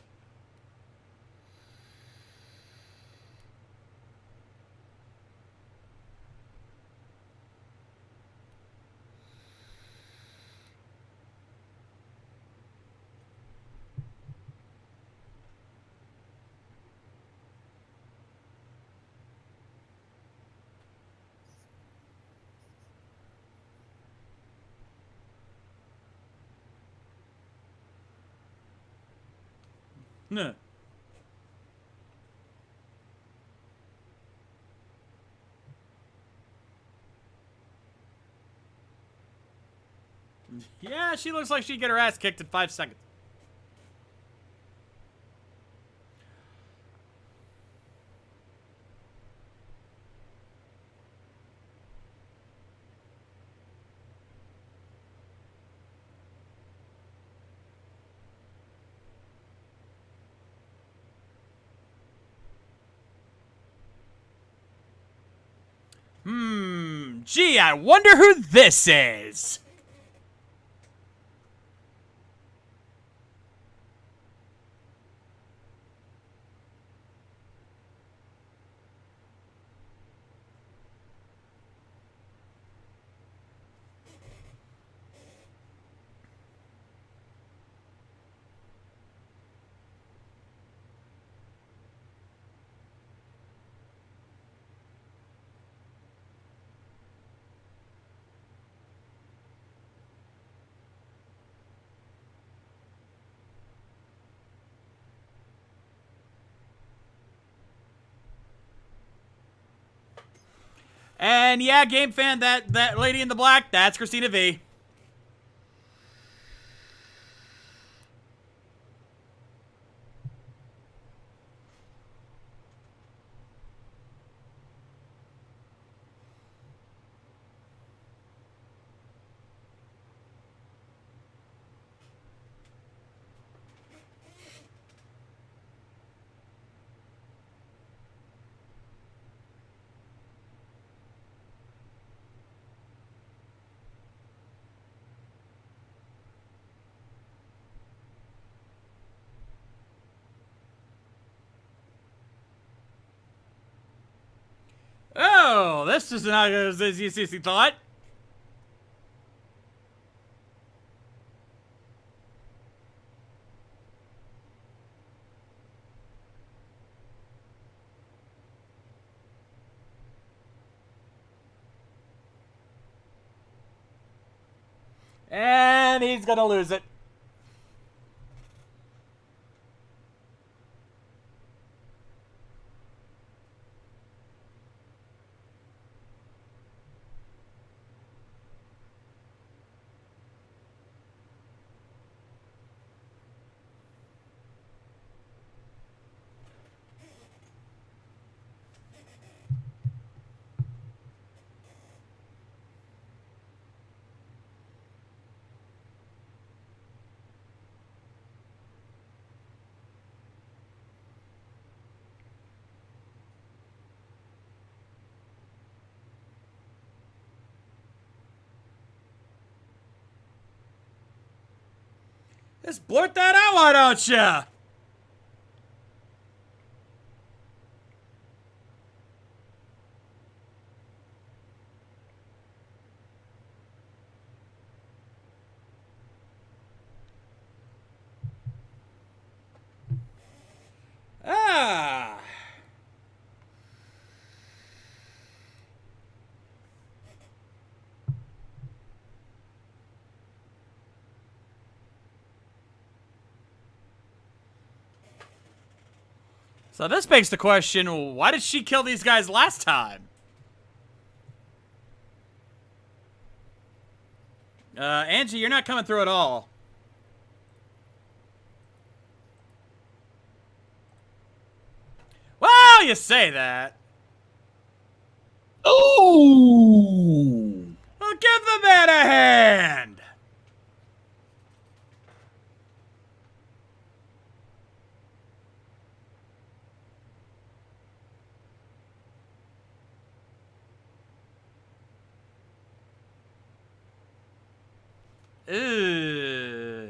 Nah. Yeah, she looks like she'd get her ass kicked in 5 seconds. Gee, I wonder who this is. And yeah, game fan, that lady in the black, that's Christina V. Oh, this is not as easy as he thought. And he's gonna lose it. Just blurt that out, why don't ya? Ah. So this begs the question, why did she kill these guys last time? Angie, you're not coming through at all. Well, you say that. Oh! Well, give the man a hand. Ugh.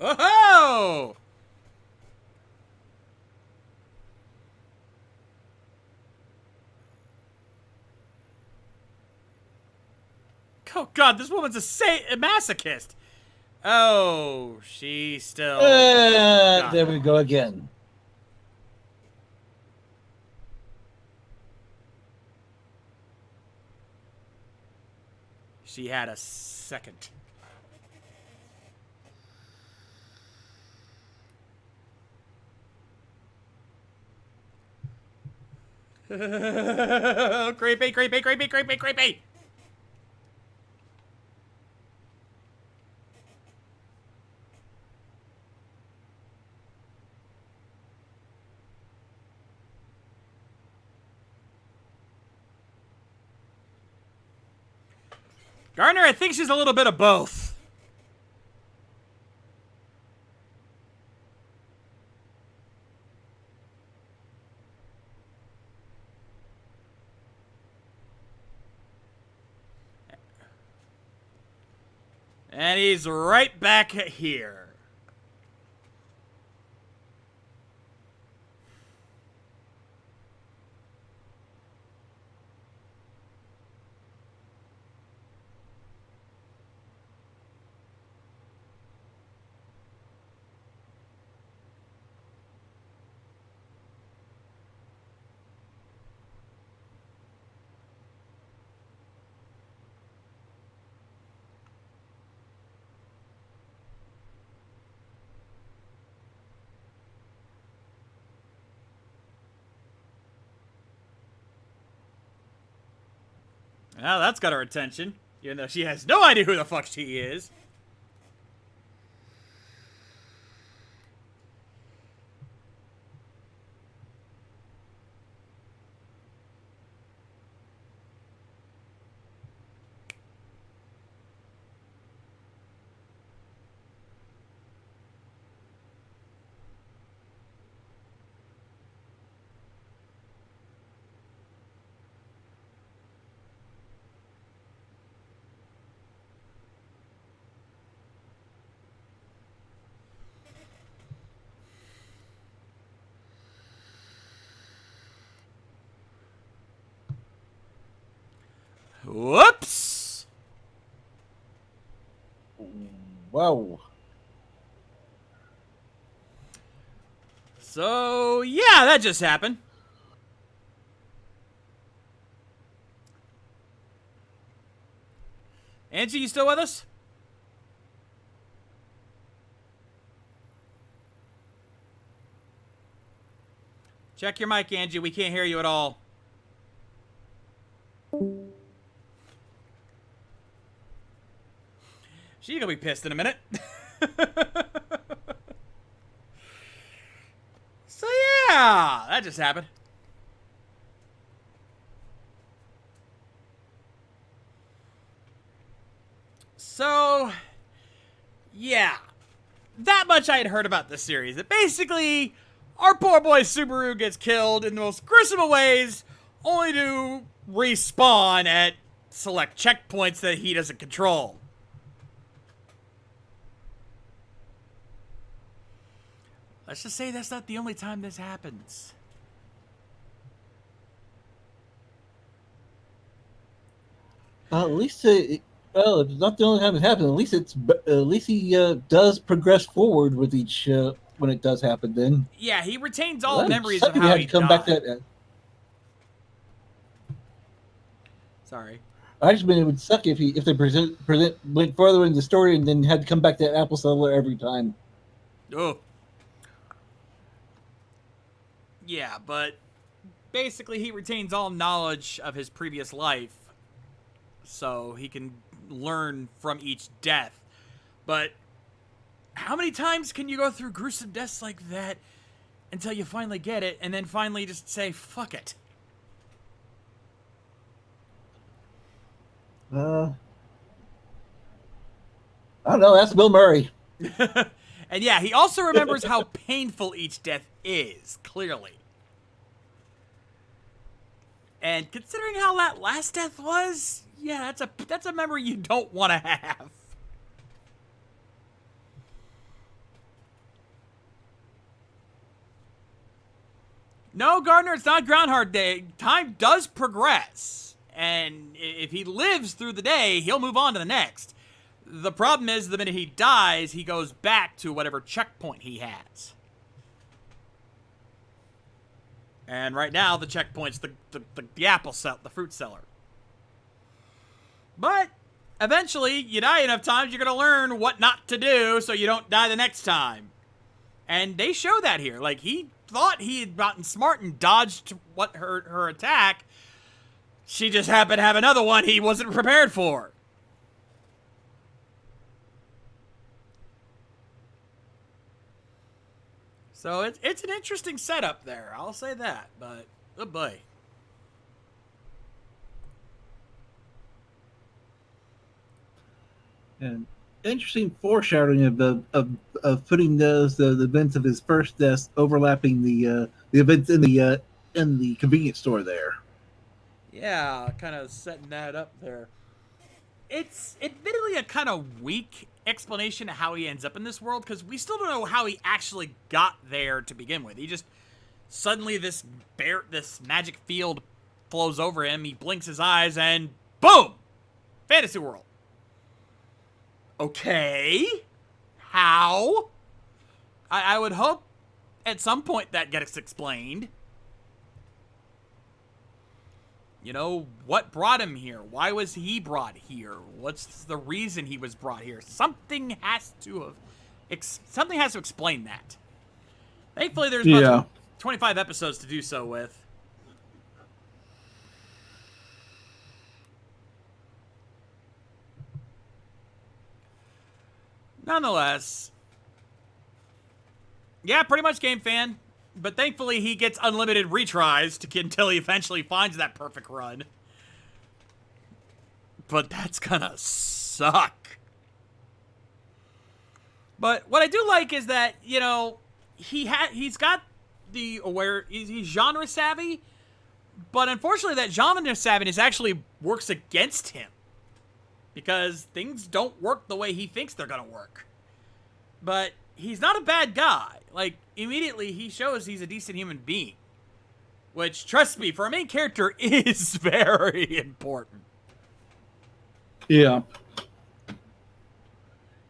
Oh! Oh God, this woman's a masochist. Oh, she still. There we go again. She had a second. Creepy, creepy, creepy, creepy, creepy. Gardner, I think she's a little bit of both. And he's right back here. Now that's got her attention, even though she has no idea who the fuck she is. Whoops! Whoa. So, yeah, that just happened. Angie, you still with us? Check your mic, Angie. We can't hear you at all. She's gonna be pissed in a minute. So yeah, that just happened. So, yeah. That much I had heard about this series. That basically, our poor boy Subaru gets killed in the most gruesome of ways, only to respawn at select checkpoints that he doesn't control. Let's just say that's not the only time this happens. At least, well, it's not the only time it happens. At least he does progress forward with each when it does happen. Then, yeah, he retains all memories of how he died. Back that. Sorry. I just mean it would suck if they went further in the story and then had to come back to that Apple Settler every time. Oh. Yeah, but basically he retains all knowledge of his previous life, so he can learn from each death. But how many times can you go through gruesome deaths like that until you finally get it, and then finally just say, fuck it? I don't know. That's Bill Murray. And yeah, he also remembers how painful each death is, clearly. And considering how that last death was, yeah, that's a memory you don't want to have. No, Gardner, it's not Groundhog Day. Time does progress. And if he lives through the day, he'll move on to the next. The problem is the minute he dies, he goes back to whatever checkpoint he has. And right now, the checkpoint's the apple seller, the fruit seller. But eventually, you die enough times, you're going to learn what not to do so you don't die the next time. And they show that here. Like, he thought he had gotten smart and dodged what her attack. She just happened to have another one he wasn't prepared for. So it's an interesting setup there. I'll say that. But, oh boy. And interesting foreshadowing of putting the events of his first death overlapping the events in the convenience store there. Yeah, kind of setting that up there. It's admittedly a kind of weak explanation of how he ends up in this world, because we still don't know how he actually got there to begin with. He just suddenly this magic field flows over him. He blinks his eyes and boom, fantasy world. Okay, how? I would hope at some point that gets explained. You know, what brought him here? Why was he brought here? What's the reason he was brought here? Something has to explain that. Thankfully, there's about 25 episodes to do so with. Nonetheless, yeah, pretty much game fan. But thankfully, he gets unlimited retries until he eventually finds that perfect run. But that's gonna suck. But what I do like is that, you know, he's got the he's genre savvy, but unfortunately that genre savviness actually works against him. Because things don't work the way he thinks they're gonna work. But he's not a bad guy. Like, immediately he shows he's a decent human being. Which, trust me, for a main character is very important. Yeah.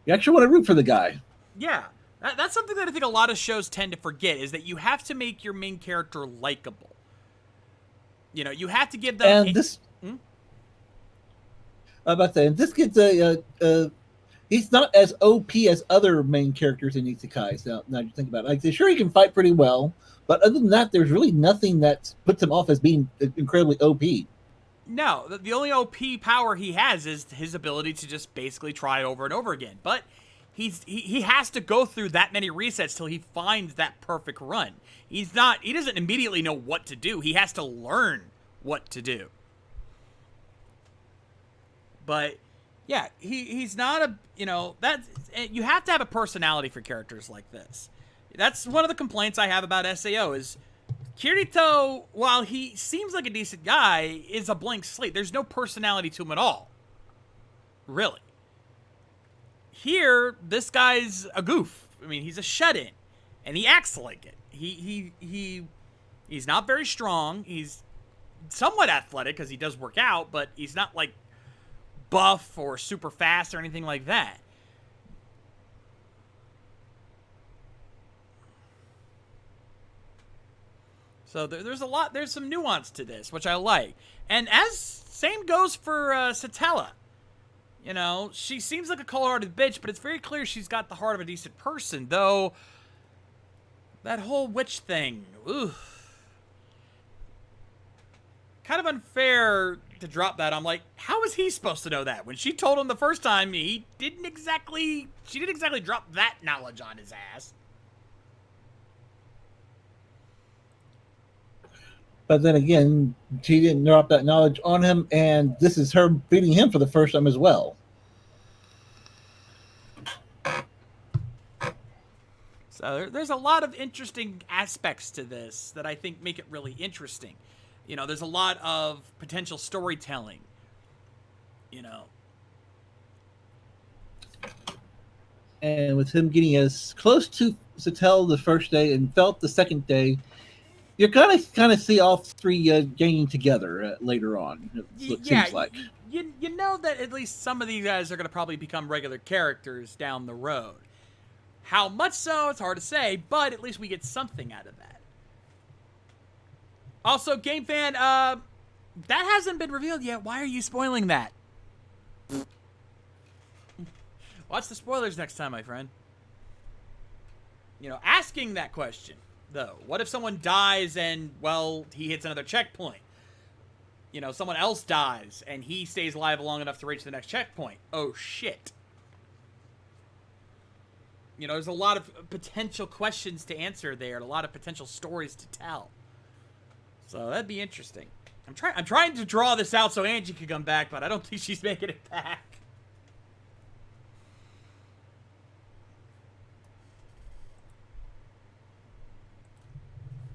You actually want to root for the guy. Yeah. That's something that I think a lot of shows tend to forget, is that you have to make your main character likable. You know, you have to give them... And this... I'm about to say, and this gets he's not as OP as other main characters in Isekai. So now you think about it, like, sure, he can fight pretty well, but other than that, there's really nothing that puts him off as being incredibly OP. No, the only OP power he has is his ability to just basically try over and over again. But he has to go through that many resets till he finds that perfect run. He doesn't immediately know what to do. He has to learn what to do. But yeah, he's not a, you know, you have to have a personality for characters like this. That's one of the complaints I have about SAO is Kirito, while he seems like a decent guy, is a blank slate. There's no personality to him at all. Really. Here, this guy's a goof. I mean, he's a shut-in, and he acts like it. He's not very strong. He's somewhat athletic because he does work out, but he's not like buff or super fast or anything like that. So there's some nuance to this, which I like. And same goes for Satella. You know, she seems like a cold-hearted bitch, but it's very clear she's got the heart of a decent person, though that whole witch thing, kind of unfair to drop that. I'm like, how is he supposed to know that? When she told him the first time, she didn't exactly drop that knowledge on his ass. But then again, she didn't drop that knowledge on him, and this is her beating him for the first time as well. So there's a lot of interesting aspects to this that I think make it really interesting. You know, there's a lot of potential storytelling. You know. And with him getting as close to Sattel the first day and felt the second day, you kind of see all three ganging together later on. It seems like you know that at least some of these guys are going to probably become regular characters down the road. How much so, it's hard to say, but at least we get something out of that. Also, Game Fan, that hasn't been revealed yet. Why are you spoiling that? Watch the spoilers next time, my friend. You know, asking that question, though. What if someone dies and, well, he hits another checkpoint? You know, someone else dies and he stays alive long enough to reach the next checkpoint. Oh, shit. You know, there's a lot of potential questions to answer there and a lot of potential stories to tell. So that'd be interesting. I'm trying to draw this out so Angie can come back, but I don't think she's making it back.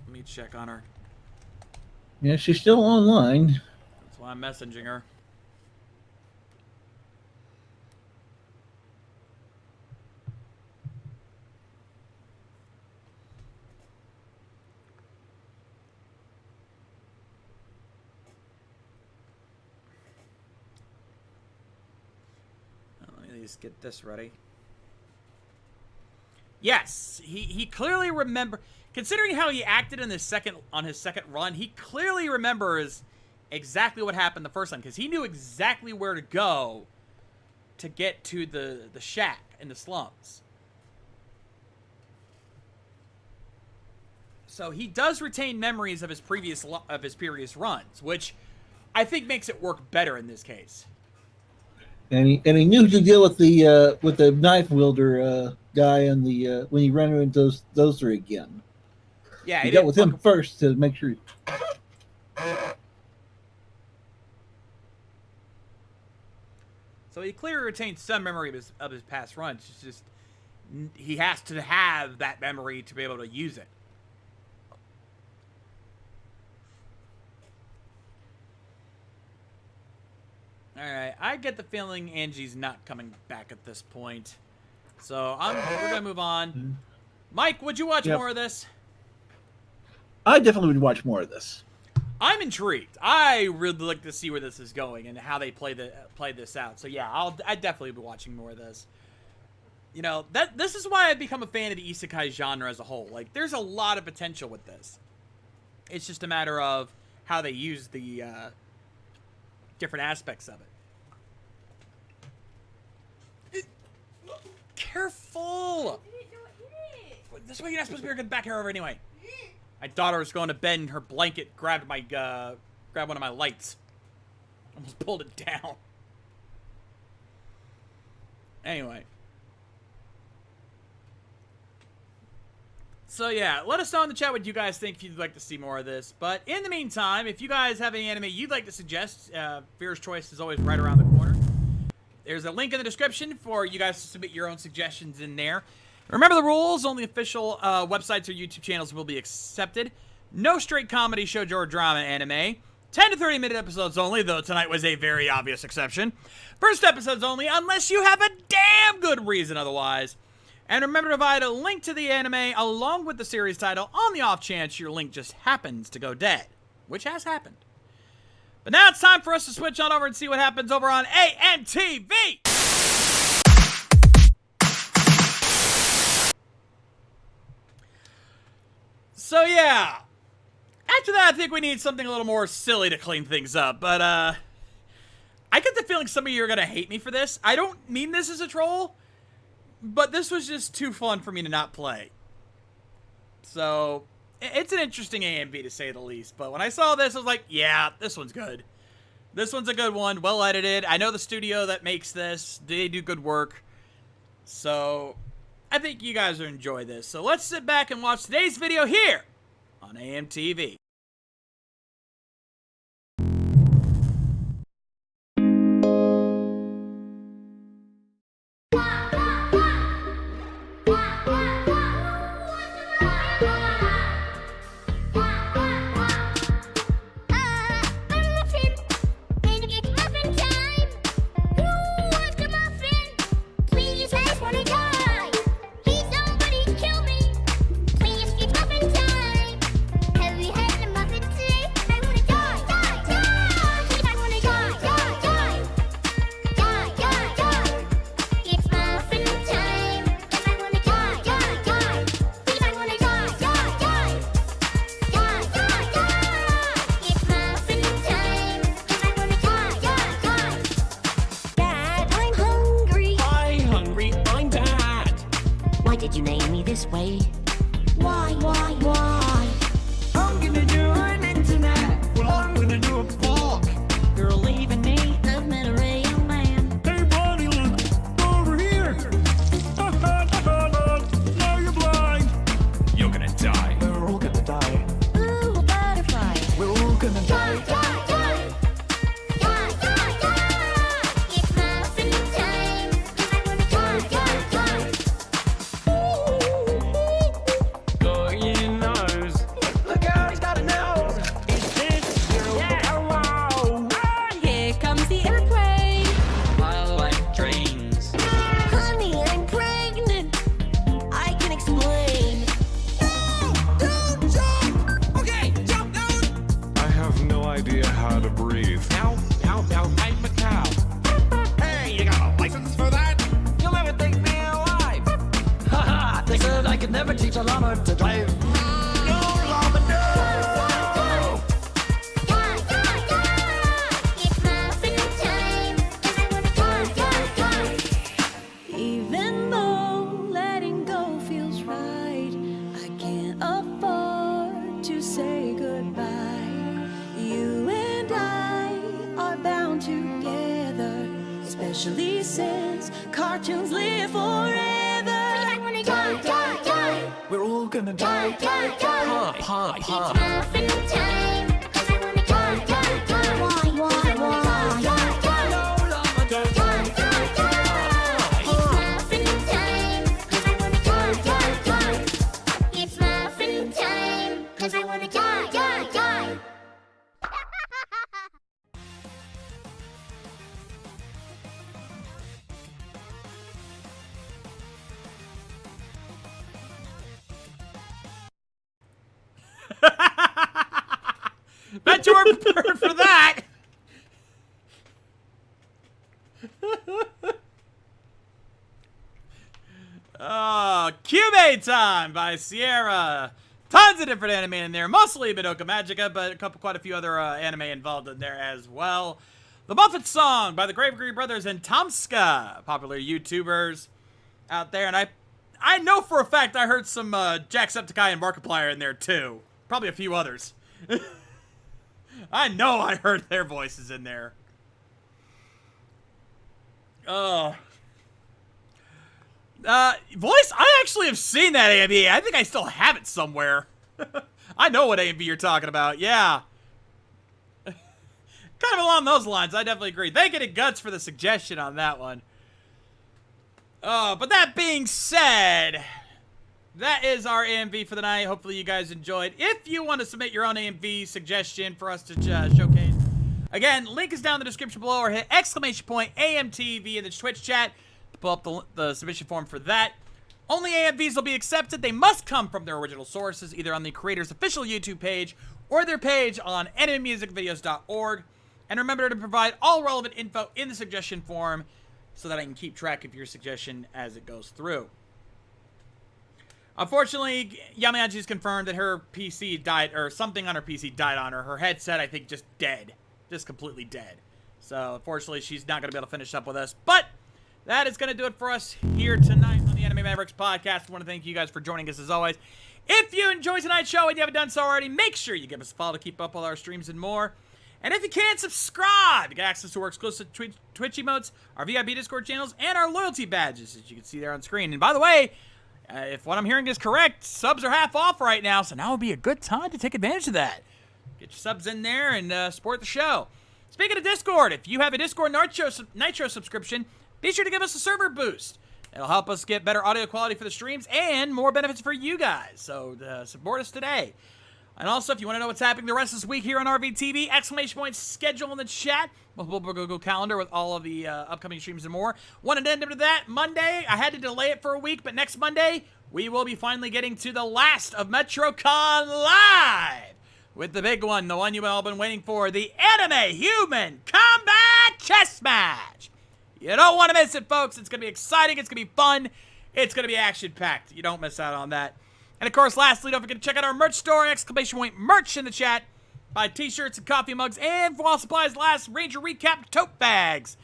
Let me check on her. Yeah, she's still online. That's why I'm messaging her. Let me just get this ready. Yes, he clearly remember. Considering how he acted in his second run, he clearly remembers exactly what happened the first time because he knew exactly where to go to get to the shack in the slums. So he does retain memories of his previous runs, which I think makes it work better in this case. And he knew to deal with the knife wielder guy and the when he ran into those three again. Yeah, he dealt with him first to make sure. So he clearly retains some memory of his past runs. It's just he has to have that memory to be able to use it. All right, I get the feeling Angie's not coming back at this point, so we're gonna move on. Mike, would you watch more of this? I definitely would watch more of this. I'm intrigued. I really like to see where this is going and how they play this out. So yeah, I'd definitely be watching more of this. You know, this is why I've become a fan of the isekai genre as a whole. Like, there's a lot of potential with this. It's just a matter of how they use the different aspects of it. Careful! This way you're not supposed to be getting back here over anyway. My daughter was going to bed and her blanket grabbed one of my lights. Almost pulled it down. Anyway. So yeah, let us know in the chat what you guys think if you'd like to see more of this. But in the meantime, if you guys have any anime you'd like to suggest, Viewer's Choice is always right around the corner. There's a link in the description for you guys to submit your own suggestions in there. Remember the rules, only official websites or YouTube channels will be accepted. No straight comedy, shoujo, or drama anime. 10 to 30 minute episodes only, though tonight was a very obvious exception. First episodes only, unless you have a damn good reason otherwise. And remember to provide a link to the anime along with the series title on the off chance your link just happens to go dead, which has happened. But now it's time for us to switch on over and see what happens over on AMTV! So yeah, after that I think we need something a little more silly to clean things up, but I get the feeling some of you are going to hate me for this. I don't mean this as a troll, but this was just too fun for me to not play. So, it's an interesting AMV to say the least, but when I saw this I was like, yeah, this one's good. This one's a good one, well edited. I know the studio that makes this, they do good work. So, I think you guys will enjoy this. So let's sit back and watch today's video here on AMTV. Heavy say goodbye. You and I are bound together, especially since cartoons live forever. I wanna die, die, die. We're all gonna die. Die, die, die. Pop. It's muffin time, 'cause I wanna die, die, die. Why? Die, die, die. No, Llama, don't Die, die, die. It's muffin time, 'cause I wanna die, die, die. It's muffin time, 'cause I wanna die, die, die. Bet you weren't prepared for that. Oh, Cube Time by Sierra. Tons of different anime in there, mostly Madoka Magica, but quite a few other anime involved in there as well. The Muffet Song by the Grave Green Brothers and Tomska, popular YouTubers out there. And I know for a fact I heard some Jacksepticeye and Markiplier in there too. Probably a few others. I know I heard their voices in there. Oh. Voice, I actually have seen that AMV. I think I still have it somewhere. I know what AMV you're talking about, yeah. Kind of along those lines, I definitely agree. Thank you to Guts for the suggestion on that one. But that being said, that is our AMV for the night. Hopefully you guys enjoyed. If you want to submit your own AMV suggestion for us to showcase, again, link is down in the description below, or hit !AMTV in the Twitch chat to pull up the submission form for that. Only AMVs will be accepted. They must come from their original sources, either on the creator's official YouTube page or their page on animemusicvideos.org. And remember to provide all relevant info in the suggestion form so that I can keep track of your suggestion as it goes through. Unfortunately, Yamayanji's confirmed that her PC died, or something on her PC died on her. Her headset, I think, just dead. Just completely dead. So, unfortunately, she's not going to be able to finish up with us. But that is going to do it for us here tonight on the Anime Mavericks podcast. I want to thank you guys for joining us as always. If you enjoyed tonight's show and you haven't done so already, make sure you give us a follow to keep up with our streams and more. And if you can, subscribe to get access to our exclusive Twitch emotes, our VIP Discord channels, and our loyalty badges, as you can see there on screen. And by the way, if what I'm hearing is correct, subs are half off right now, so now would be a good time to take advantage of that. Get your subs in there and support the show. Speaking of Discord, if you have a Discord Nitro subscription, be sure to give us a server boost. It'll help us get better audio quality for the streams and more benefits for you guys. So support us today. And also, if you want to know what's happening the rest of this week here on RVTV, ! Schedule in the chat. We'll Google Calendar with all of the upcoming streams and more. One addendum to that, Monday, I had to delay it for a week, but next Monday, we will be finally getting to the last of MetroCon Live with the big one, the one you've all been waiting for, the Anime Human Combat Chess Match. You don't want to miss it, folks. It's going to be exciting. It's going to be fun. It's going to be action-packed. You don't miss out on that. And, of course, lastly, don't forget to check out our merch store, ! Merch in the chat. Buy t-shirts and coffee mugs and, while supplies last, Ranger Recap tote bags.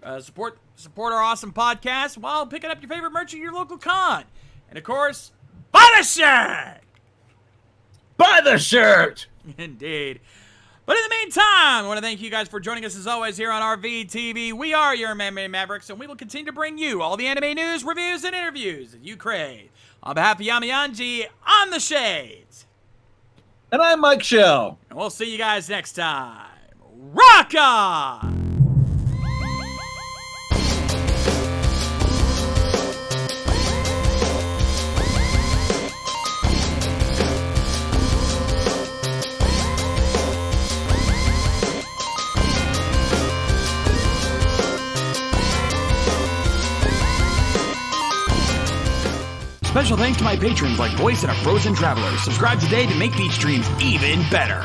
Support our awesome podcast while picking up your favorite merch at your local con. And, of course, buy the shirt! Buy the shirt! Indeed. But in the meantime, I want to thank you guys for joining us as always here on RVTV. We are your Anime Mavericks, and we will continue to bring you all the anime news, reviews, and interviews that you crave. On behalf of Yamayanji, I'm the Shades. And I'm Mike Shell. And we'll see you guys next time. Rock on! Special thanks to my patrons like Voice and a Frozen Traveler. Subscribe today to make these streams even better.